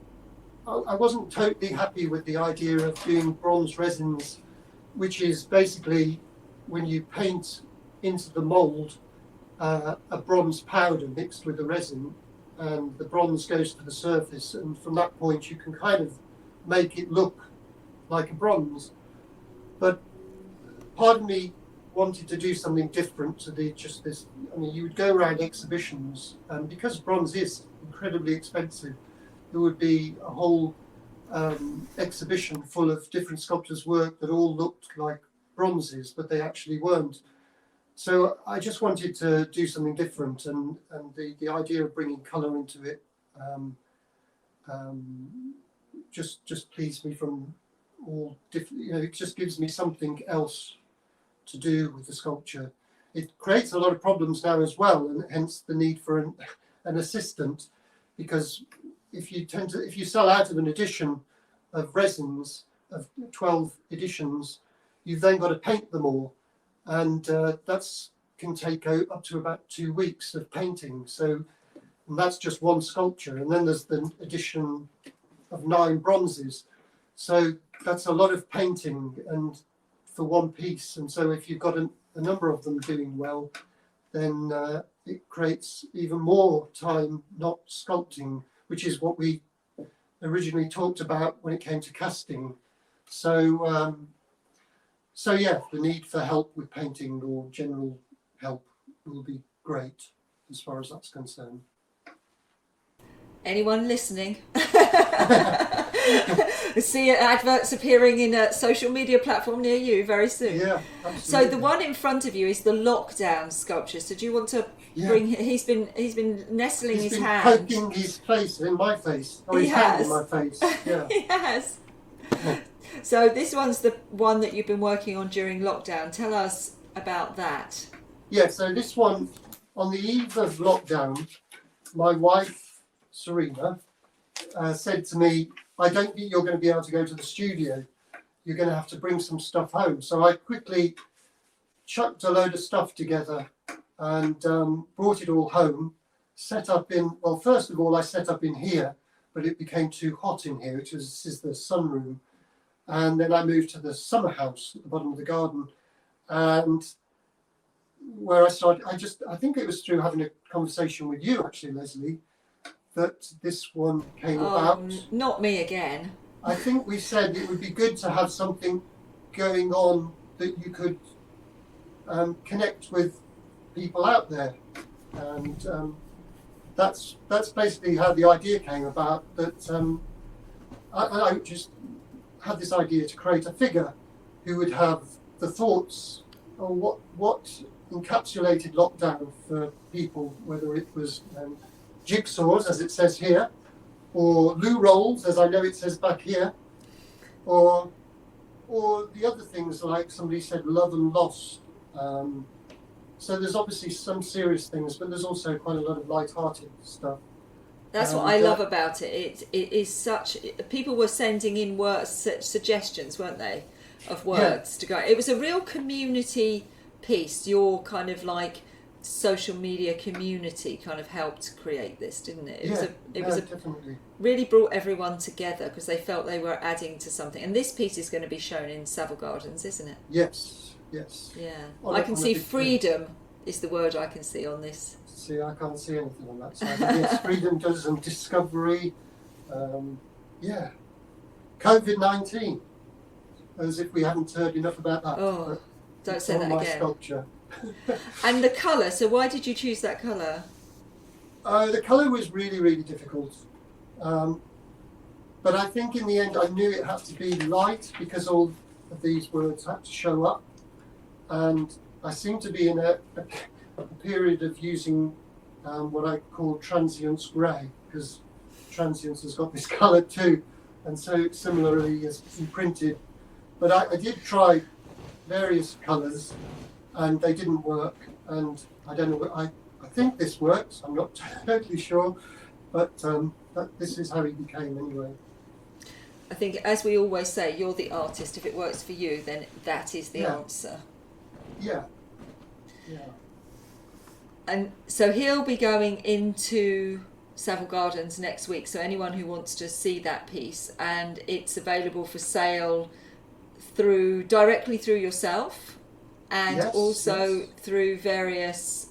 I wasn't totally happy with the idea of doing bronze resins, which is basically when you paint into the mould, a bronze powder mixed with the resin, and the bronze goes to the surface, and from that point you can kind of make it look like a bronze. But part of me wanted to do something different to just this. I mean, you would go around exhibitions, and because bronze is incredibly expensive, there would be a whole exhibition full of different sculptors' work that all looked like bronzes, but they actually weren't. So I just wanted to do something different, and the idea of bringing colour into it just pleased me from all different. It just gives me something else to do with the sculpture. It creates a lot of problems now as well, and hence the need for an assistant, because if you sell out of an edition of resins of 12 editions, you've then got to paint them all, and that's can take up to about 2 weeks of painting. So, and that's just one sculpture, and then there's the edition of 9 bronzes. So that's a lot of painting and for one piece. And so if you've got a number of them doing well, then it creates even more time not sculpting, which is what we originally talked about when it came to casting. So yeah, the need for help with painting or general help will be great as far as that's concerned. Anyone listening? See adverts appearing in a social media platform near you very soon. Yeah, absolutely. So the one in front of you is the lockdown sculpture. So do you want to bring? He's been nestling his hand. Poking his face in my face. Or He his hand has. in my face. Yeah. He has. So this one's the one that you've been working on during lockdown. Tell us about that. Yeah, so this one, on the eve of lockdown, my wife, Serena, said to me, I don't think you're going to be able to go to the studio. You're going to have to bring some stuff home. So I quickly chucked a load of stuff together and brought it all home, set up in, well, first of all, I set up in here, but it became too hot in here, this is the sunroom. And then I moved to the summer house at the bottom of the garden. And where I started, I think it was through having a conversation with you, actually, Leslie, that this one came about. Not me again. I think we said it would be good to have something going on that you could connect with people out there, and that's basically how the idea came about. That I just had this idea to create a figure who would have the thoughts on what encapsulated lockdown for people, whether it was jigsaws, as it says here, or loo rolls, as I know it says back here, or the other things like somebody said, love and lost. So there's obviously some serious things, but there's also quite a lot of light-hearted stuff. That's what I love about it. It is such. People were sending in words, suggestions, weren't they, of words to go. It was a real community piece. Your kind of like social media community kind of helped create this, didn't it? It was definitely really brought everyone together because they felt they were adding to something. And this piece is going to be shown in Savile Gardens, isn't it? Yes. Yeah. I can see freedom is the word I can see on this. See, I can't see anything on that side. Yes, freedom does and discovery. COVID-19. As if we haven't heard enough about that. Oh, don't say that again. Sculpture. And the colour, so why did you choose that colour? The colour was really, really difficult. But I think in the end I knew it had to be light because all of these words had to show up. And I seem to be in a period of using what I call transience grey, because transience has got this colour too. And so similarly as imprinted. But I did try various colours and they didn't work. And I don't know, I think this works, I'm not totally sure, but this is how it became anyway. I think, as we always say, you're the artist. If it works for you, then that is the answer. Yeah. And so he'll be going into Savile Gardens next week. So anyone who wants to see that piece, and it's available for sale directly through yourself, and also through various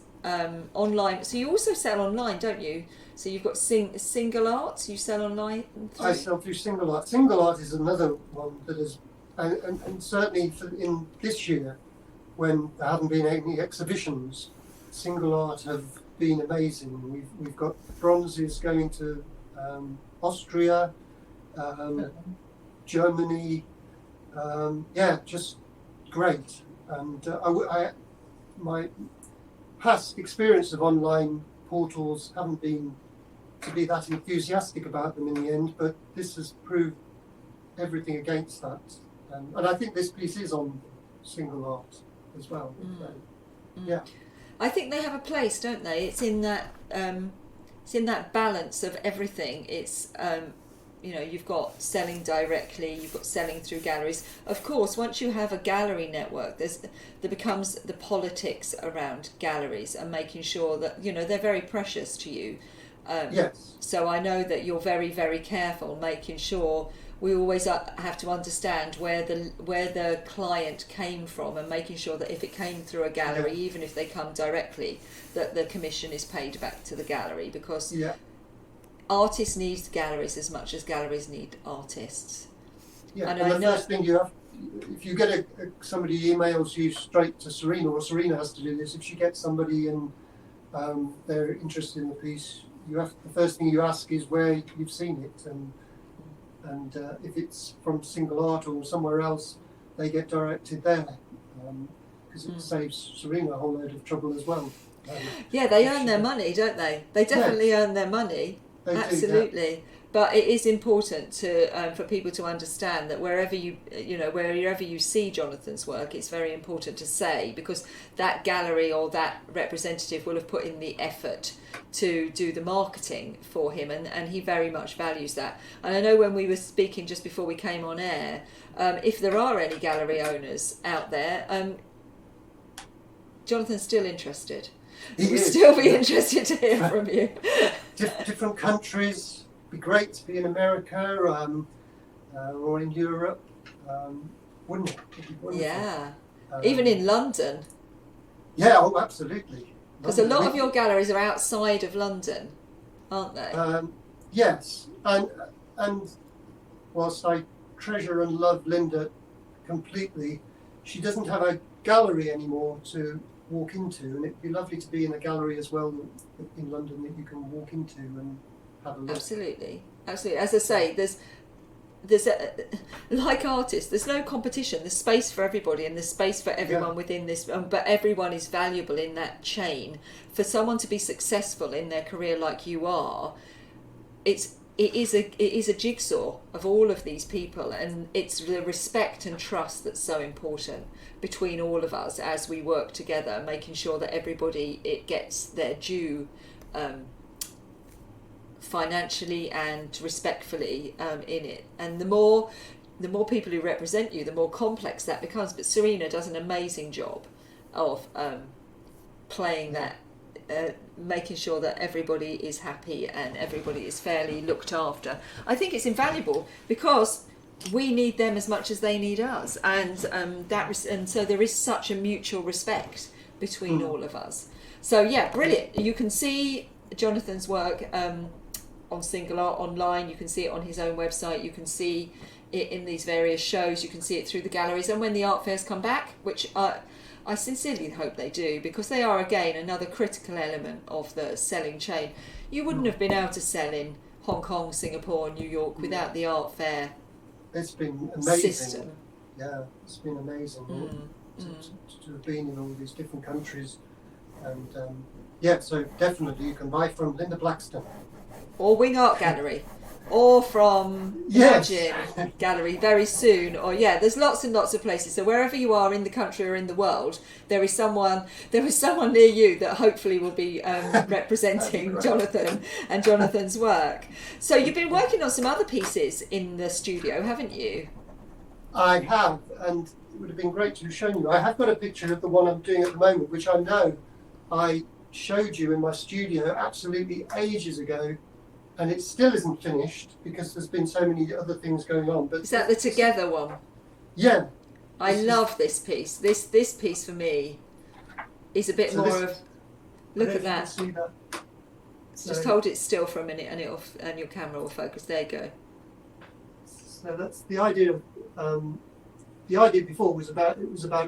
online. So you also sell online, don't you? So you've got Single Art. You sell online. I sell through Single Art. Single Art is another one that is, and certainly in this year, when there haven't been any exhibitions, Single Art have been amazing. We've got bronzes going to Austria, Germany. Just great. And my past experience of online portals haven't been to be that enthusiastic about them in the end, but this has proved everything against that. And I think this piece is on Single Art as well. Yeah, I think they have a place, don't they? It's in that balance of everything. It's you've got selling directly, you've got selling through galleries. Of course, once you have a gallery network, there becomes the politics around galleries and making sure that they're very precious to you. Yes. So I know that you're very, very careful, making sure we always have to understand where the client came from, and making sure that if it came through a gallery, even if they come directly, that the commission is paid back to the gallery, because artists need galleries as much as galleries need artists. Yeah, and the first thing you have, if you get somebody emails you straight to Serena, or Serena has to do this, if she gets somebody and they're interested in the piece, the first thing you ask is where you've seen it, and if it's from Single Art or somewhere else, they get directed there, because it saves Serena a whole load of trouble as well. They earn their money, don't they? They definitely earn their money. Absolutely. Do, But it is important to for people to understand that wherever you see Jonathan's work, it's very important to say, because that gallery or that representative will have put in the effort to do the marketing for him, and he very much values that. And I know when we were speaking just before we came on air, if there are any gallery owners out there, Jonathan's still interested. He would still be interested to hear from you. Different countries. Be great to be in America or in Europe, wouldn't it? It'd be wonderful. Yeah, even in London. Yeah, oh, absolutely. Because a lot of your galleries are outside of London, aren't they? Yes, and whilst I treasure and love Linda completely, she doesn't have a gallery anymore to walk into, and it'd be lovely to be in a gallery as well in London that you can walk into and have a look. Absolutely. As I say, there's like artists, there's no competition. There's space for everybody, and there's space for everyone within this. But everyone is valuable in that chain. For someone to be successful in their career like you are, it is a jigsaw of all of these people, and it's the respect and trust that's so important between all of us as we work together, making sure that everybody gets their due. Financially and respectfully in it, and the more people who represent you, the more complex that becomes. But Serena does an amazing job of playing that, making sure that everybody is happy and everybody is fairly looked after. I think it's invaluable because we need them as much as they need us, and so there is such a mutual respect between all of us. So yeah, brilliant. You can see Jonathan's work on Single Art online. You can see it on his own website. You can see it in these various shows. You can see it through the galleries. And when the art fairs come back, which I sincerely hope they do, because they are again another critical element of the selling chain. You wouldn't have been able to sell in Hong Kong, Singapore, New York without the art fair. It's been amazing. System. Yeah, it's been amazing to have been in all these different countries, and so definitely you can buy from Linda Blackstone. Or Wing Art Gallery, or from Imagine Gallery very soon. Or there's lots and lots of places. So wherever you are in the country or in the world, there is someone near you that hopefully will be representing Jonathan and Jonathan's work. So you've been working on some other pieces in the studio, haven't you? I have, and it would have been great to have shown you. I have got a picture of the one I'm doing at the moment, which I know I showed you in my studio absolutely ages ago. And it still isn't finished because there's been so many other things going on. But is that the Together one? Yeah. I love this piece. This piece for me is a bit more of Look at that. See that. So, just hold it still for a minute, and your camera will focus. There you go. So that's the idea. The idea before was about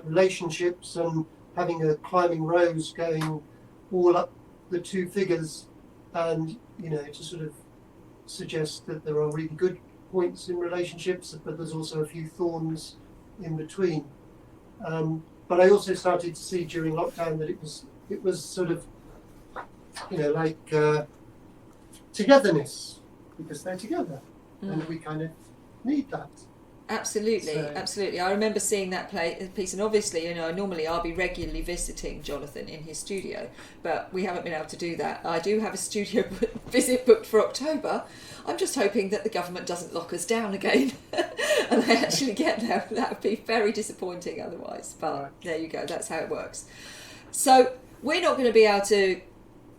relationships and having a climbing rose going all up the two figures, and to sort of suggest that there are really good points in relationships, but there's also a few thorns in between. But I also started to see during lockdown that it was sort of like togetherness, because they're together, and we kind of need that. Absolutely, absolutely. I remember seeing that piece, and obviously, normally I'll be regularly visiting Jonathan in his studio, but we haven't been able to do that. I do have a studio visit booked for October. I'm just hoping that the government doesn't lock us down again and I actually get there. That would be very disappointing otherwise, but there you go, that's how it works. So we're not going to be able to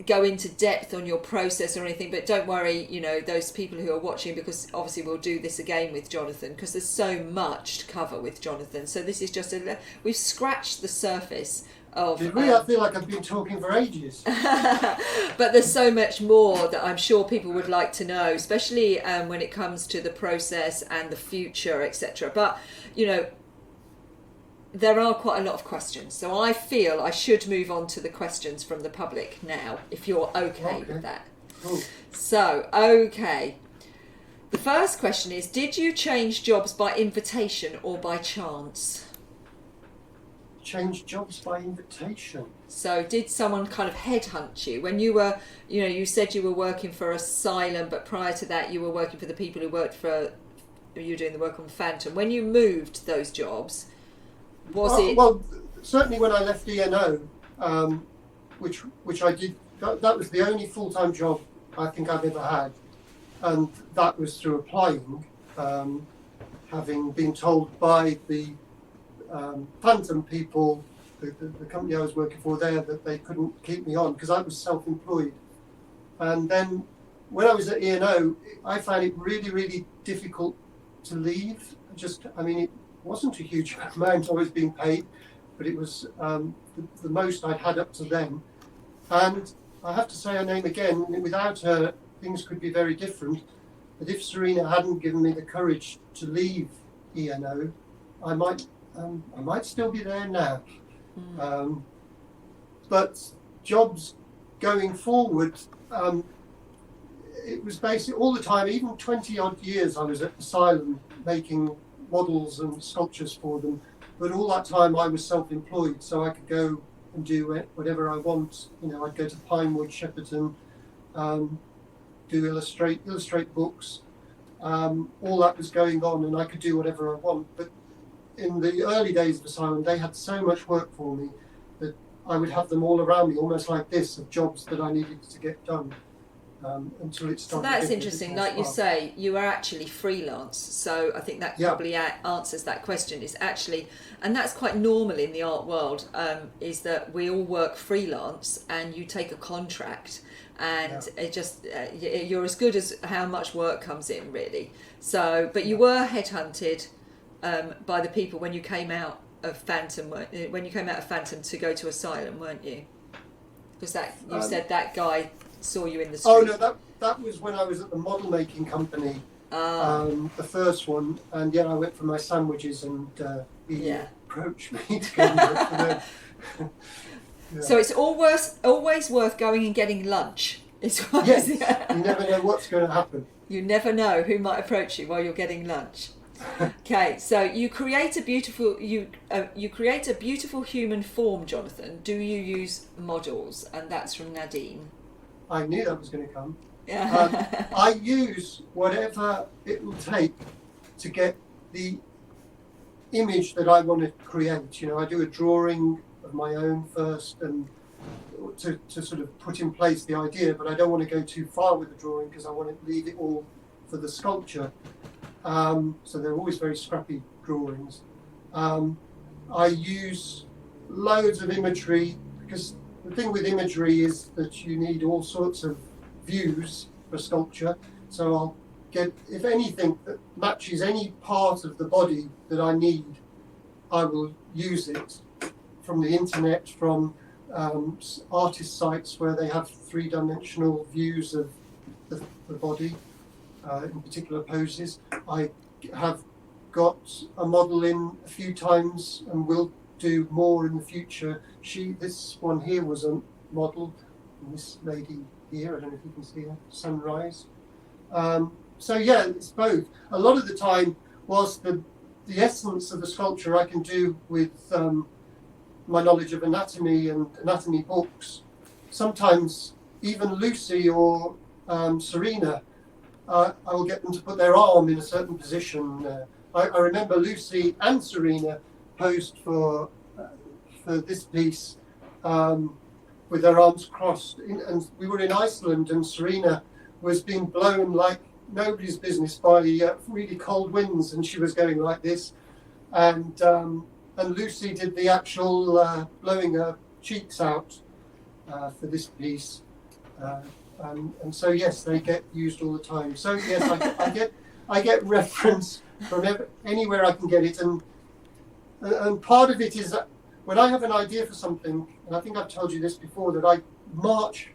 go into depth on your process or anything, but don't worry, those people who are watching, because obviously we'll do this again with Jonathan, because there's so much to cover with Jonathan. So this is just we've scratched the surface of... Did we? I feel like I've been talking for ages. But there's so much more that I'm sure people would like to know, especially when it comes to the process and the future, etc. But, there are quite a lot of questions, so I feel I should move on to the questions from the public now, if you're okay with that. Cool. So, okay. The first question is, did you change jobs by invitation or by chance? Change jobs by invitation. So did someone kind of headhunt you? When you were, you said you were working for Asylum, but prior to that you were working for the people who worked for, you were doing the work on Phantom. When you moved those jobs, Well, certainly when I left ENO, which I did, that was the only full-time job I think I've ever had, and that was through applying, having been told by the Phantom people, the company I was working for there, that they couldn't keep me on because I was self-employed. And then when I was at ENO, I found it really, really difficult to leave. It wasn't a huge amount I was being paid, but it was the most I'd had up to then. And I have to say her name again, without her, things could be very different. But if Serena hadn't given me the courage to leave ENO, I might still be there now. But jobs going forward, it was basically all the time, even 20 odd years I was at Asylum making models and sculptures for them, but all that time I was self-employed, so I could go and do whatever I want. I'd go to Pinewood, Shepperton, do illustrate books. All that was going on, and I could do whatever I want. But in the early days of Asylum, they had so much work for me that I would have them all around me, almost like this, of jobs that I needed to get done. Until it started. So that's interesting. Like you say, you are actually freelance. So I think that probably answers that question. Is actually, and that's quite normal in the art world. Is that we all work freelance, and you take a contract, and it just you're as good as how much work comes in, really. So, but you were headhunted by the people when you came out of Phantom. When you came out of Phantom to go to Asylum, weren't you? Because that you said that guy saw you in the street. Oh no, that was when I was at the model making company, the first one, and I went for my sandwiches, and he approached me to go and work for them. So it's always worth going and getting lunch. Yes, you never know what's going to happen. You never know who might approach you while you're getting lunch. Okay, so you create a beautiful human form, Jonathan. Do you use models? And that's from Nadine. I knew that was going to come. I use whatever it will take to get the image that I want to create. I do a drawing of my own first, and to sort of put in place the idea, but I don't want to go too far with the drawing because I want to leave it all for the sculpture. So they're always very scrappy drawings. I use loads of imagery, because the thing with imagery is that you need all sorts of views for sculpture. So I'll get, if anything that matches any part of the body that I need, I will use it from the internet, from artist sites where they have three-dimensional views of the body in particular poses. I have got a model in a few times and will do more in the future. This one here was a model, and this lady here, I don't know if you can see her, Sunrise. So yeah, it's both. A lot of the time, whilst the essence of the sculpture I can do with my knowledge of anatomy and anatomy books, sometimes even Lucy or Serena, I will get them to put their arm in a certain position. I remember Lucy and Serena posed for this piece with their arms crossed, and we were in Iceland, and Serena was being blown like nobody's business by really cold winds, and she was going like this, and Lucy did the actual blowing her cheeks out for this piece, and so yes, they get used all the time. So yes, I get reference from anywhere I can get it, and part of it is that when I have an idea for something, and I think I've told you this before, that I march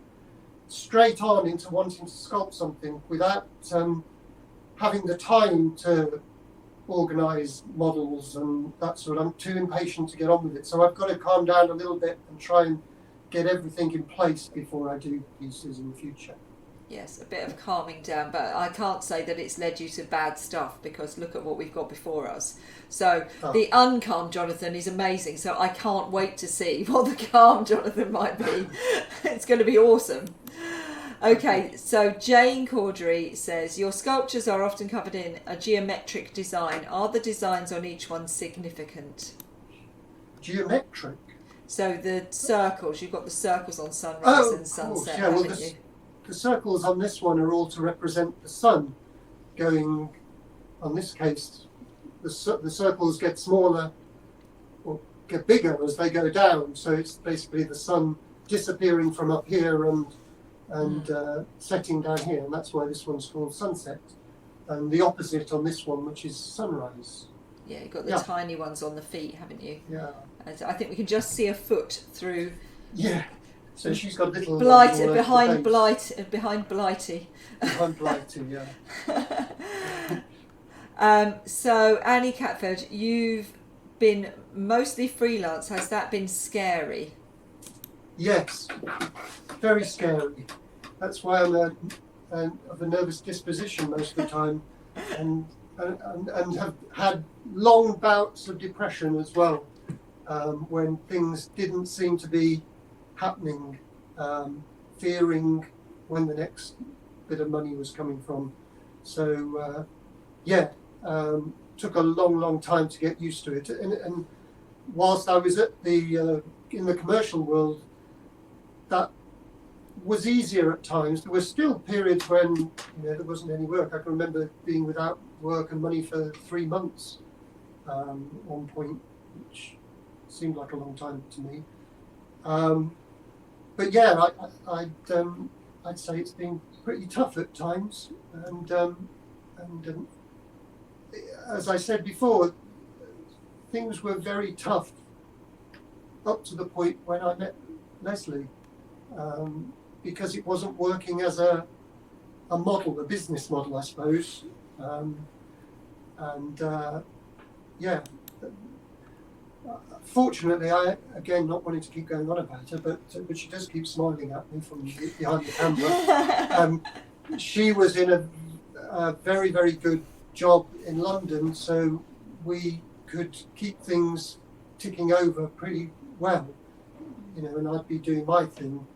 straight on into wanting to sculpt something without having the time to organise models and that sort. I'm too impatient to get on with it, so I've got to calm down a little bit and try and get everything in place before I do pieces in the future. Yes, a bit of calming down, but I can't say that it's led you to bad stuff, because look at what we've got before us. So the uncalm Jonathan is amazing, so I can't wait to see what the calm Jonathan might be. It's going to be awesome. Okay, so Jane Caudry says, your sculptures are often covered in a geometric design. Are the designs on each one significant? Geometric? So the circles, you've got the circles on sunrise and sunset, haven't you? The circles on this one are all to represent the sun going, on this case, the circles get smaller or get bigger as they go down. So it's basically the sun disappearing from up here and setting down here. And that's why this one's called sunset. And the opposite on this one, which is sunrise. Yeah, you've got the tiny ones on the feet, haven't you? Yeah. And I think we can just see a foot through. Yeah. So she's got little behind Blighty. Behind Blighty, yeah. So Annie Catford, you've been mostly freelance. Has that been scary? Yes, very scary. That's why I'm of a nervous disposition most of the time, and have had long bouts of depression as well, when things didn't seem to be happening, fearing when the next bit of money was coming from. So took a long time to get used to it. And whilst I was at the in the commercial world, that was easier at times. There were still periods when there wasn't any work. I can remember being without work and money for 3 months on point, which seemed like a long time to me. But yeah, I'd say it's been pretty tough at times, and as I said before, things were very tough up to the point when I met Leslie, because it wasn't working as a model, a business model, I suppose, fortunately, I, again, not wanting to keep going on about her, but she does keep smiling at me from behind the camera. She was in a very, very good job in London, so we could keep things ticking over pretty well, and I'd be doing my thing.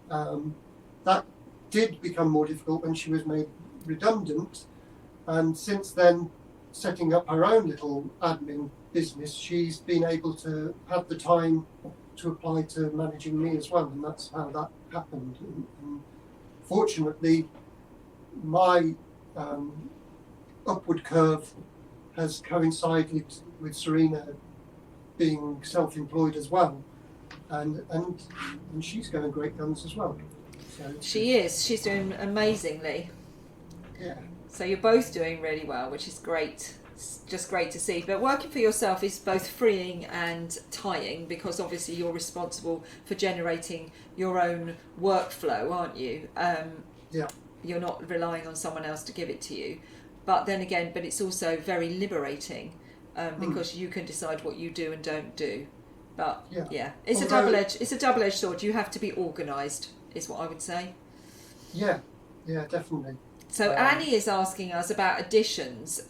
That did become more difficult when she was made redundant, and since then, setting up her own little admin business, she's been able to have the time to apply to managing me as well, and that's how that happened. And fortunately, my upward curve has coincided with Serena being self-employed as well, and she's going great guns as well. So she is. She's doing amazingly. Yeah. So you're both doing really well, which is great. it's just great to see. But working for yourself is both freeing and tying, because obviously you're responsible for generating your own workflow, aren't you? Yeah. You're not relying on someone else to give it to you. But then again, but it's also very liberating, because you can decide what you do and don't do. But it's a double-edged sword. You have to be organised, is what I would say. Yeah, definitely. So Annie is asking us about additions.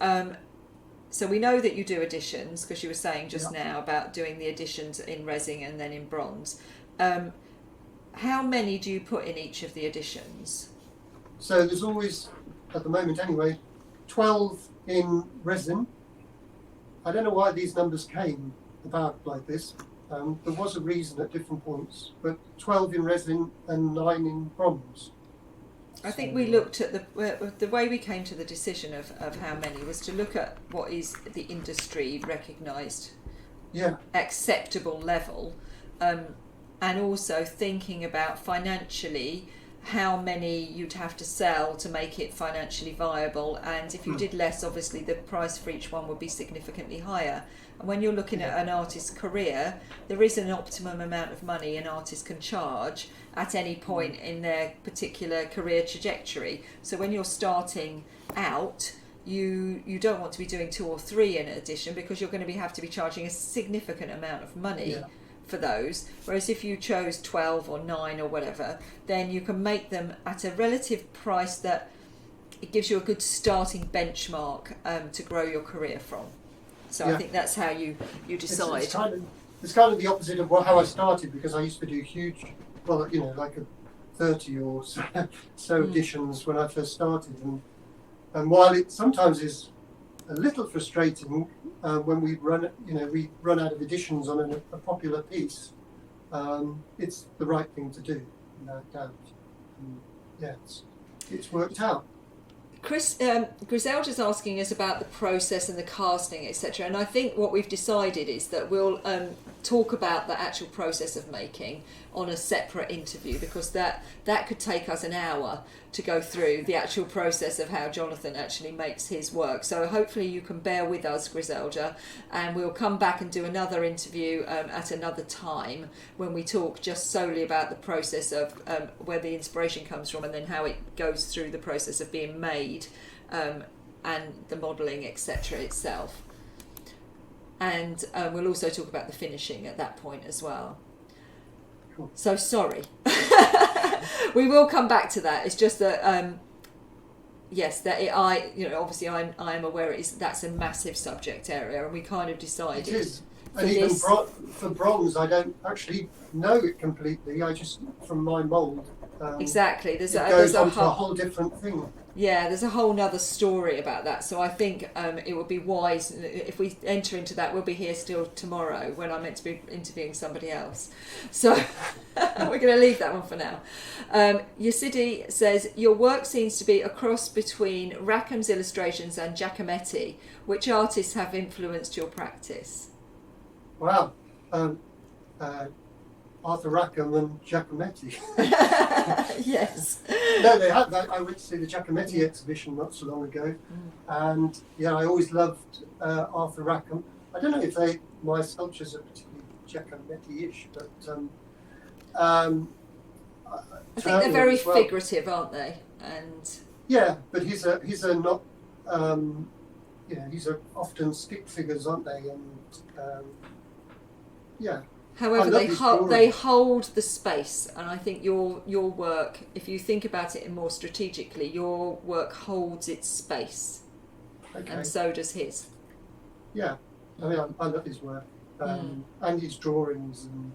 So we know that you do additions, because you were saying just now about doing the additions in resin and then in bronze. How many do you put in each of the additions? So there's always, at the moment anyway, 12 in resin. I don't know why these numbers came about like this. There was a reason at different points, but 12 in resin and 9 in bronze. I think we looked at the way we came to the decision of how many was to look at what is the industry recognised acceptable level, and also thinking about financially how many you'd have to sell to make it financially viable, and if you did less, obviously the price for each one would be significantly higher. And when you're looking at an artist's career, there is an optimum amount of money an artist can charge at any point in their particular career trajectory. So when you're starting out, you don't want to be doing 2 or 3 in addition, because you're going to have to be charging a significant amount of money for those. Whereas if you chose 12 or 9 or whatever, then you can make them at a relative price that it gives you a good starting benchmark to grow your career from. So I think that's how you decide. It's kind of the opposite of how I started, because I used to do huge, well, like a 30 or so editions when I first started, and while it sometimes is a little frustrating when we run out of editions on a popular piece, it's the right thing to do, without doubt. It's worked out. Griselda's asking us about the process and the casting, etc. And I think what we've decided is that we'll talk about the actual process of making on a separate interview, because that could take us an hour to go through the actual process of how Jonathan actually makes his work. So hopefully you can bear with us, Griselda, and we'll come back and do another interview at another time when we talk just solely about the process of where the inspiration comes from, and then how it goes through the process of being made, and the modelling, etc. itself. And we'll also talk about the finishing at that point as well. Cool. So sorry. We will come back to that. It's just that obviously I am aware that's a massive subject area, and we kind of decided. It is. And even for bronze, I don't actually know it completely. I just, from my mould. Exactly. It goes on to a whole different thing. Yeah, there's a whole nother story about that. So I think it would be wise, if we enter into that, we'll be here still tomorrow when I'm meant to be interviewing somebody else. So we're going to leave that one for now. Yasidi says, your work seems to be a cross between Rackham's illustrations and Giacometti. Which artists have influenced your practice? Wow. Arthur Rackham and Giacometti. Yes. No, they had that. I went to see the Giacometti exhibition not so long ago, and I always loved Arthur Rackham. I don't know if my sculptures are particularly Giacometti-ish, but I think they're very figurative, aren't they? And but he's not. These are often stick figures, aren't they? And however, they hold the space, and I think your work, if you think about it more strategically, your work holds its space, and so does his. Yeah, I mean, I love his work, and his drawings, and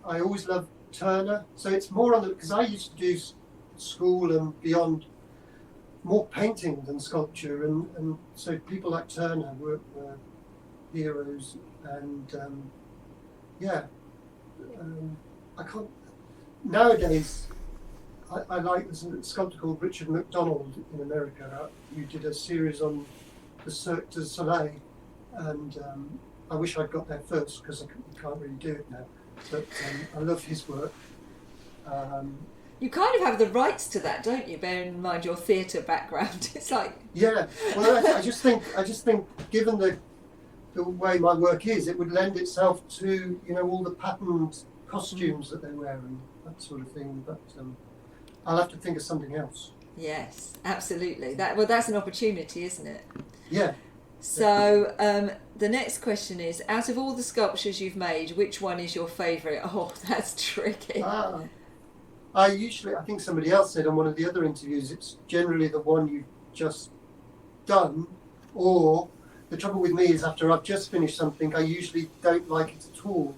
I always loved Turner. So it's more on because I used to do school and beyond, more painting than sculpture, and so people like Turner were heroes. And I can't nowadays. I like there's a sculptor called Richard MacDonald in America who did a series on the Cirque du Soleil, and I wish I'd got there first because I can't really do it now. But I love his work. You kind of have the rights to that, don't you? Bearing in mind your theatre background, it's like Yeah. Well, I just think given the way my work is, it would lend itself to all the patterned costumes that they're wearing, that sort of thing. But I'll have to think of something else. Yes, absolutely. That's an opportunity, isn't it? Yeah. So the next question is: out of all the sculptures you've made, which one is your favourite? Oh, that's tricky. I think somebody else said on one of the other interviews, it's generally the one you've just done, or the trouble with me is after I've just finished something, I usually don't like it at all.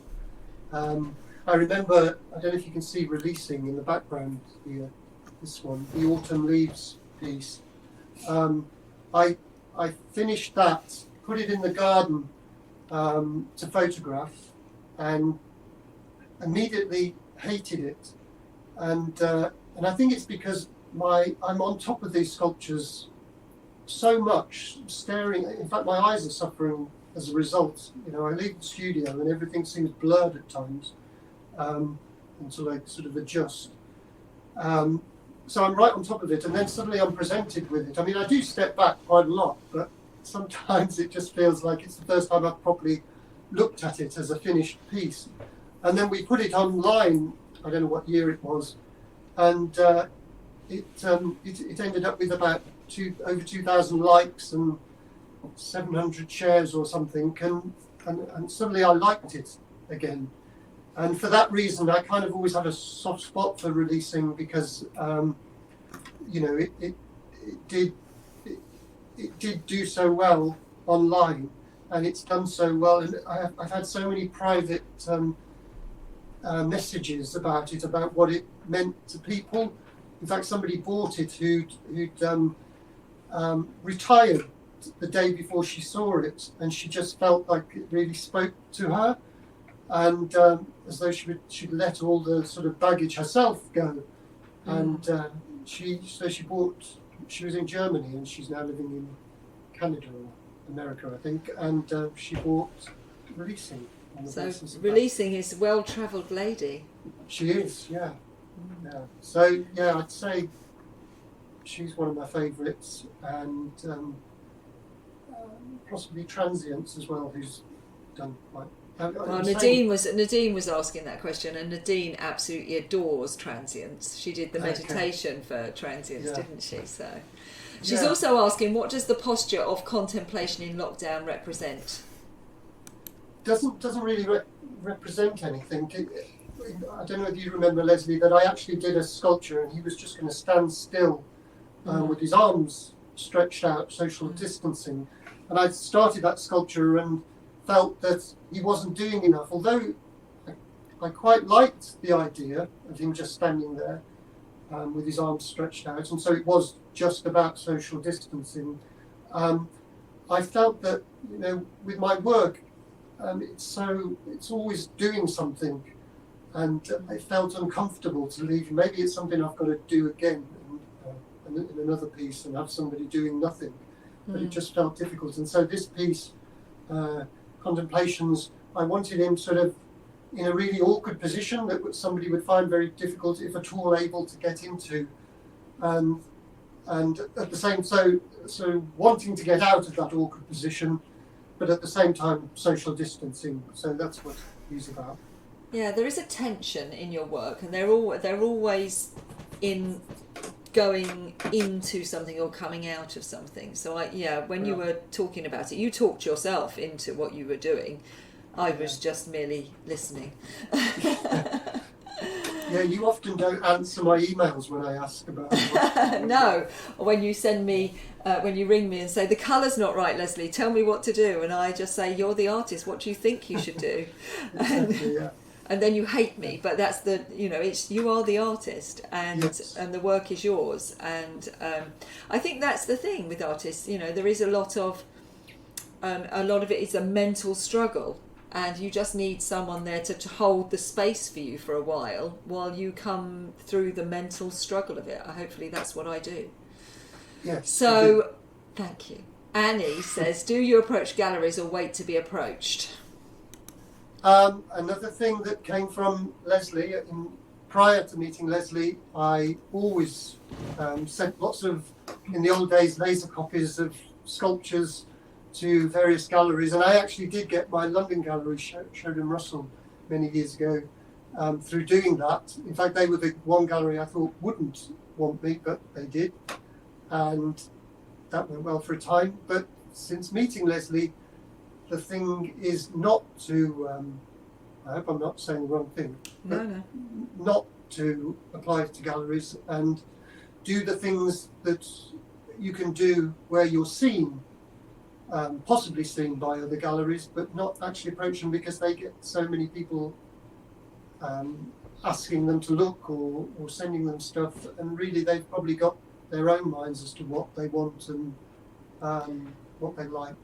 I remember, I don't know if you can see Releasing in the background here, this one, the Autumn Leaves piece. I finished that, put it in the garden to photograph, and immediately hated it. And I think it's because I'm on top of these sculptures so much, staring. In fact, my eyes are suffering as a result. I leave the studio and everything seems blurred at times until I sort of adjust. So I'm right on top of it, and then suddenly I'm presented with it. I mean, I do step back quite a lot, but sometimes it just feels like it's the first time I've properly looked at it as a finished piece. And then we put it online, I don't know what year it was, and it ended up with about over 2,000 likes and 700 shares or something, and suddenly I liked it again. And for that reason, I kind of always had a soft spot for Releasing, because it did do so well online, and it's done so well. And I've had so many private messages about it, about what it meant to people. In fact, somebody bought it who'd retired the day before she saw it, and she just felt like it really spoke to her, and as though she'd let all the sort of baggage herself go. And she bought. She was in Germany, and she's now living in Canada or America, I think, and she bought Releasing. So Releasing is a well-travelled lady. She is, yeah. Yeah. So yeah, I'd say she's one of my favourites, and possibly Transients as well, who's done quite. Well, Nadine was asking that question, and Nadine absolutely adores Transients. She did the meditation for Transients, didn't she? So she's also asking, what does the posture of contemplation in lockdown represent? Doesn't really represent anything. I don't know if you remember, Leslie, that I actually did a sculpture, and he was just going to stand still with his arms stretched out, social distancing. And I started that sculpture and felt that he wasn't doing enough, although I quite liked the idea of him just standing there with his arms stretched out, and so it was just about social distancing. I felt that with my work, it's always doing something, and I felt uncomfortable to leave. Maybe it's something I've got to do again in another piece and have somebody doing nothing, but it just felt difficult. And so this piece, Contemplations, I wanted him sort of in a really awkward position that somebody would find very difficult, if at all able to get into, and at the same so wanting to get out of that awkward position, but at the same time social distancing. So that's what he's about. Yeah, there is a tension in your work, and they're always in going into something or coming out of something. So when you were talking about it, you talked yourself into what you were doing. I was just merely listening. Yeah, you often don't answer my emails when I ask about it. No, when you send me, when you ring me and say, the colour's not right, Leslie, tell me what to do. And I just say, you're the artist, what do you think you should do? Exactly, yeah. And then you hate me, but that's it's you are the artist, and Yes. and the work is yours. And I think that's the thing with artists. There is a lot of it is a mental struggle, and you just need someone there to hold the space for you for a while you come through the mental struggle of it. Hopefully that's what I do. Yes. So, thank you. Annie says, do you approach galleries or wait to be approached? Another thing that came from Leslie in prior to meeting Leslie, I always sent lots of, in the old days, laser copies of sculptures to various galleries, and I actually did get my London gallery showed in Russell many years ago through doing that. In fact, they were the one gallery I thought wouldn't want me, but they did, and that went well for a time. But since meeting Leslie, the thing is not to, I hope I'm not saying the wrong thing, but not to apply to galleries and do the things that you can do where you're seen, possibly seen by other galleries, but not actually approach them because they get so many people asking them to look or sending them stuff, and really they've probably got their own minds as to what they want and what they like.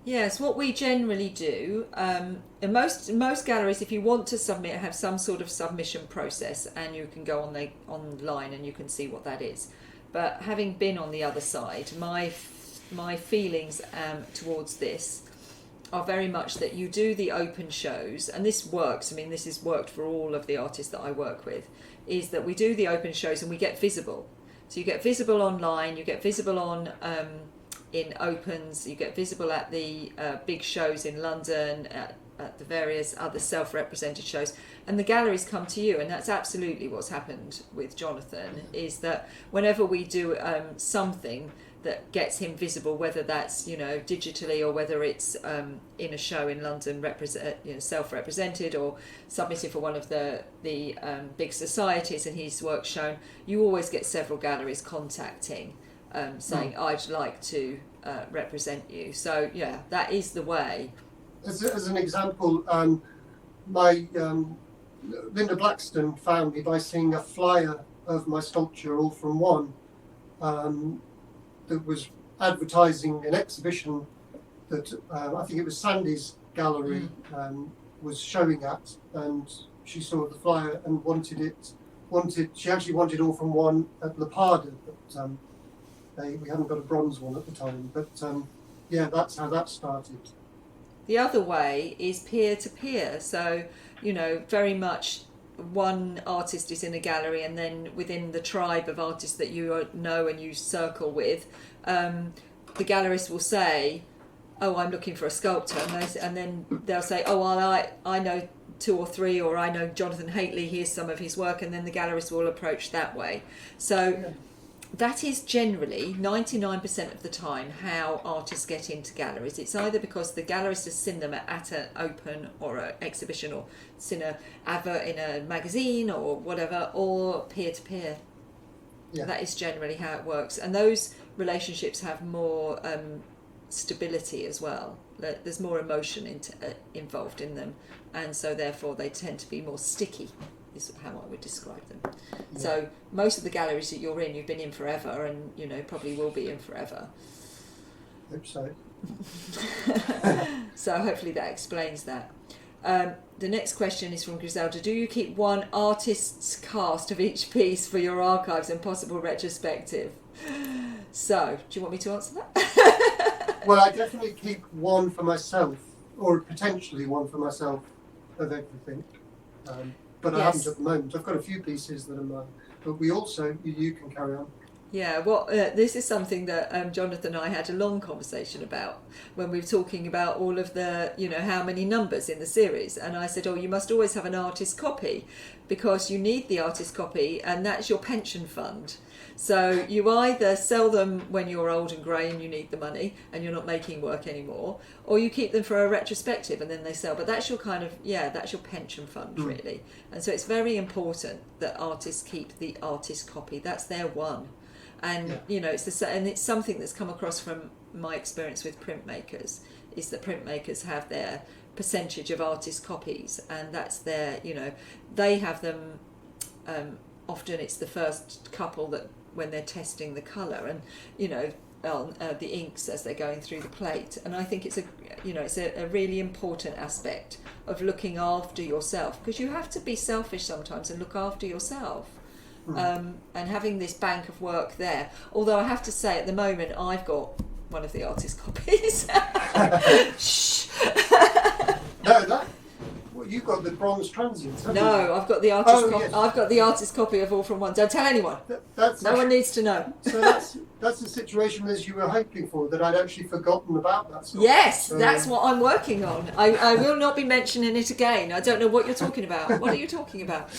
Yes, what we generally do, in most galleries, if you want to submit, have some sort of submission process, and you can go online and you can see what that is. But having been on the other side, my feelings towards this are very much that you do the open shows, and this works. I mean, this has worked for all of the artists that I work with, is that we do the open shows and we get visible. So you get visible online, you get visible on in opens, you get visible at the big shows in London, at the various other self-represented shows, and the galleries come to you. And that's absolutely what's happened with Jonathan, is that whenever we do something that gets him visible, whether that's digitally or whether it's in a show in London, self-represented or submitted for one of the big societies and his work shown, you always get several galleries contacting saying, I'd like to represent you. So yeah, that is the way. As an example, my Linda Blackstone found me by seeing a flyer of my sculpture, All From One, that was advertising an exhibition that I think it was Sandy's gallery was showing at, and she saw the flyer and she actually wanted All From One at La Parda, but we hadn't got a bronze one at the time. But yeah, that's how that started. The other way is peer-to-peer. So, very much one artist is in a gallery, and then within the tribe of artists that you know and you circle with, the gallerist will say, oh, I'm looking for a sculptor. And then they'll say, oh, well, I know 2 or 3, or I know Jonathan Hateley, here's some of his work. And then the gallerist will approach that way. So that is generally 99% of the time how artists get into galleries. It's either because the gallerist has seen them at an open or an exhibition, or seen an advert in a magazine or whatever, or peer-to-peer. Yeah. That is generally how it works. And those relationships have more stability as well. There's more emotion involved in them, and so therefore they tend to be more sticky, is how I would describe them. Yeah. So most of the galleries that you're in, you've been in forever, and probably will be in forever. Hope so. So hopefully that explains that. The next question is from Griselda. Do you keep one artist's cast of each piece for your archives and possible retrospective? So, do you want me to answer that? Well, I definitely keep one for myself, or potentially one for myself, of everything. But I haven't at the moment. I've got a few pieces that are mine. But we also, you can carry on. Yeah, this is something that Jonathan and I had a long conversation about when we were talking about all of the, how many numbers in the series. And I said, you must always have an artist copy, because you need the artist copy, and that's your pension fund. So you either sell them when you're old and grey and you need the money and you're not making work anymore, or you keep them for a retrospective and then they sell. But that's your that's your pension fund, really. And so it's very important that artists keep the artist copy. That's their one. And it's something that's come across from my experience with printmakers, is that printmakers have their percentage of artist copies, and that's their, they have them. Often it's the first couple that when they're testing the colour, and the inks as they're going through the plate. And I think it's a really important aspect of looking after yourself, because you have to be selfish sometimes and look after yourself. And having this bank of work there, although I have to say at the moment I've got one of the artist copies. Shh. No, you've got the bronze transients, haven't you? No, I've got the artist. Yes. I've got the artist copy of All from One. Don't tell anyone. No one needs to know. So that's the situation as you were hoping for, that I'd actually forgotten about that stuff. Yes, so, that's what I'm working on. I will not be mentioning it again. I don't know what you're talking about. What are you talking about?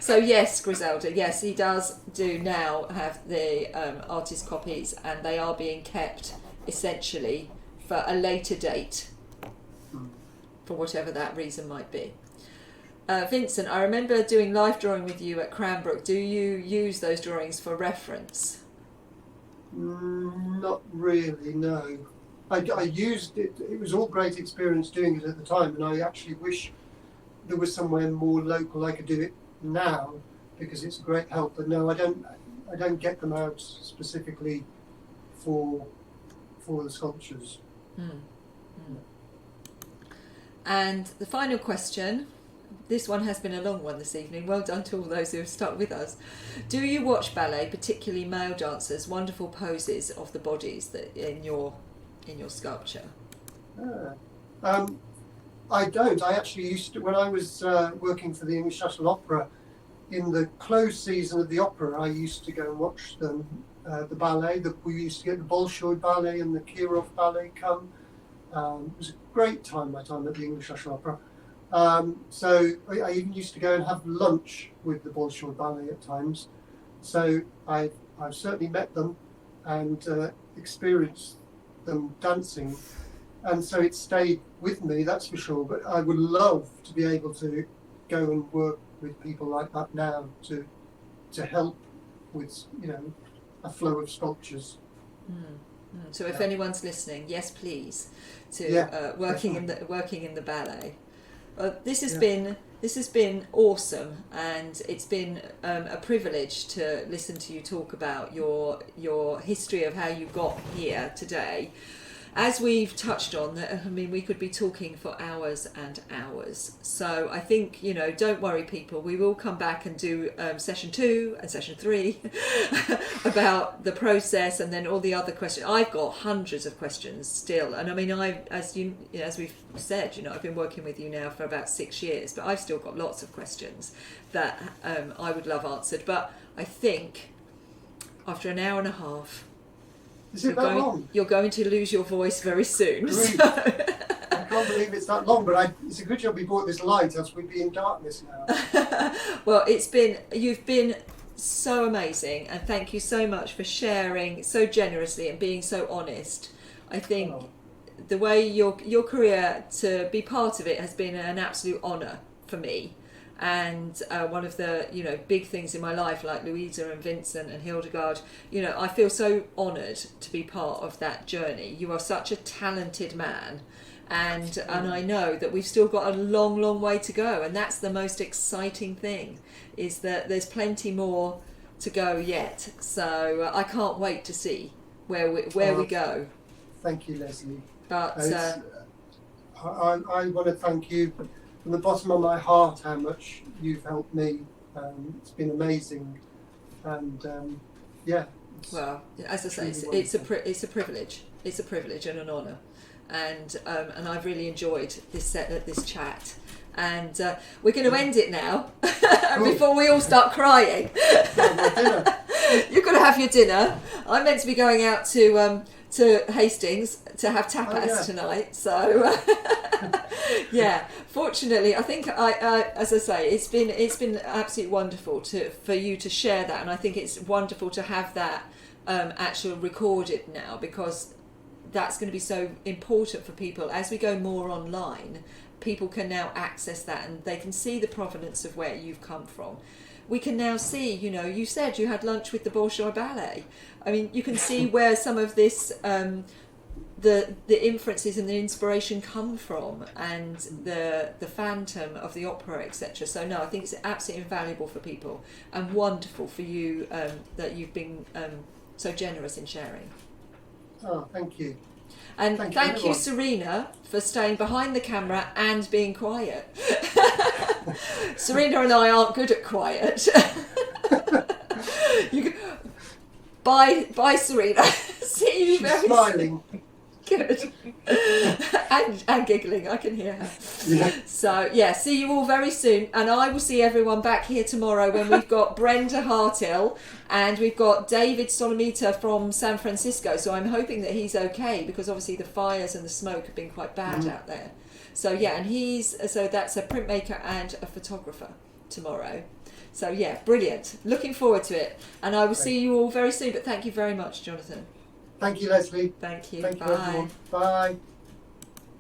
So yes, Griselda, yes, he does do now have the artist copies, and they are being kept essentially for a later date, for whatever that reason might be. Vincent, I remember doing life drawing with you at Cranbrook. Do you use those drawings for reference? Not really, no. I used it. It was all great experience doing it at the time, and I actually wish there was somewhere more local I could do it now, because it's a great help. But no, I don't get them out specifically for the sculptures. And the final question, this one has been a long one this evening. Well done to all those who have stuck with us. Do you watch ballet, particularly male dancers, wonderful poses of the bodies that in your sculpture? I don't. I actually used to, when I was working for the English National Opera, in the closed season of the opera, I used to go and watch them, the ballet. We used to get the Bolshoi Ballet and the Kirov Ballet come. It was a great time, my time at the English National Opera. So I even used to go and have lunch with the Bolshoi Ballet at times. So I've certainly met them and experienced them dancing. And so it stayed with me, that's for sure. But I would love to be able to go and work with people like that now to help with, a flow of sculptures. So if anyone's listening, yes, please, to working in the ballet. This has been awesome, and it's been a privilege to listen to you talk about your history of how you got here today. As we've touched on, we could be talking for hours and hours. So I think, don't worry, people. We will come back and do session 2 and session 3 about the process, and then all the other questions. I've got hundreds of questions still, and as we've said, I've been working with you now for about 6 years, but I've still got lots of questions that I would love answered. But I think after an hour and a half. Is it that long? You're going to lose your voice very soon. So. I can't believe it's that long, but it's a good job we brought this light, else we'd be in darkness now. Well, you've been so amazing, and thank you so much for sharing so generously and being so honest. I think the way your career, to be part of it, has been an absolute honour for me. And one of the big things in my life, like Louisa and Vincent and Hildegard, I feel so honoured to be part of that journey. You are such a talented man, and I know that we've still got a long way to go, and that's the most exciting thing, is that there's plenty more to go yet. So I can't wait to see where we go. Thank you, Leslie. But I want to thank you from the bottom of my heart how much you've helped me. It's been amazing, and well, as I say, it's a privilege. It's a privilege and an honour, and I've really enjoyed this chat. And we're going to end it now before we all start crying. You're going to have your dinner. I'm meant to be going out to Hastings to have tapas tonight. So fortunately, I think as I say, it's been absolutely wonderful for you to share that, and I think it's wonderful to have that actually recorded now, because that's going to be so important for people as we go more online. People can now access that, and they can see the provenance of where you've come from. We can now see, you said you had lunch with the Bolshoi Ballet. You can see where some of this, the inferences and the inspiration come from, and the phantom of the opera, etc. So no, I think it's absolutely invaluable for people, and wonderful for you that you've been so generous in sharing. Oh, thank you. And thank you, Serena, for staying behind the camera and being quiet. Serena and I aren't good at quiet. Bye, Serena. See you She's smiling. Good. and giggling, I can hear her. Yeah. So yeah, see you all very soon, and I will see everyone back here tomorrow when we've got Brenda Hartill and we've got David Solomita from San Francisco. So I'm hoping that he's okay, because obviously the fires and the smoke have been quite bad out there. So yeah, and so that's a printmaker and a photographer tomorrow. So yeah, brilliant. Looking forward to it, and I will see you all very soon. But thank you very much, Jonathan. Thank you, Leslie. Thank you. Thank you, Bye. everyone. Bye.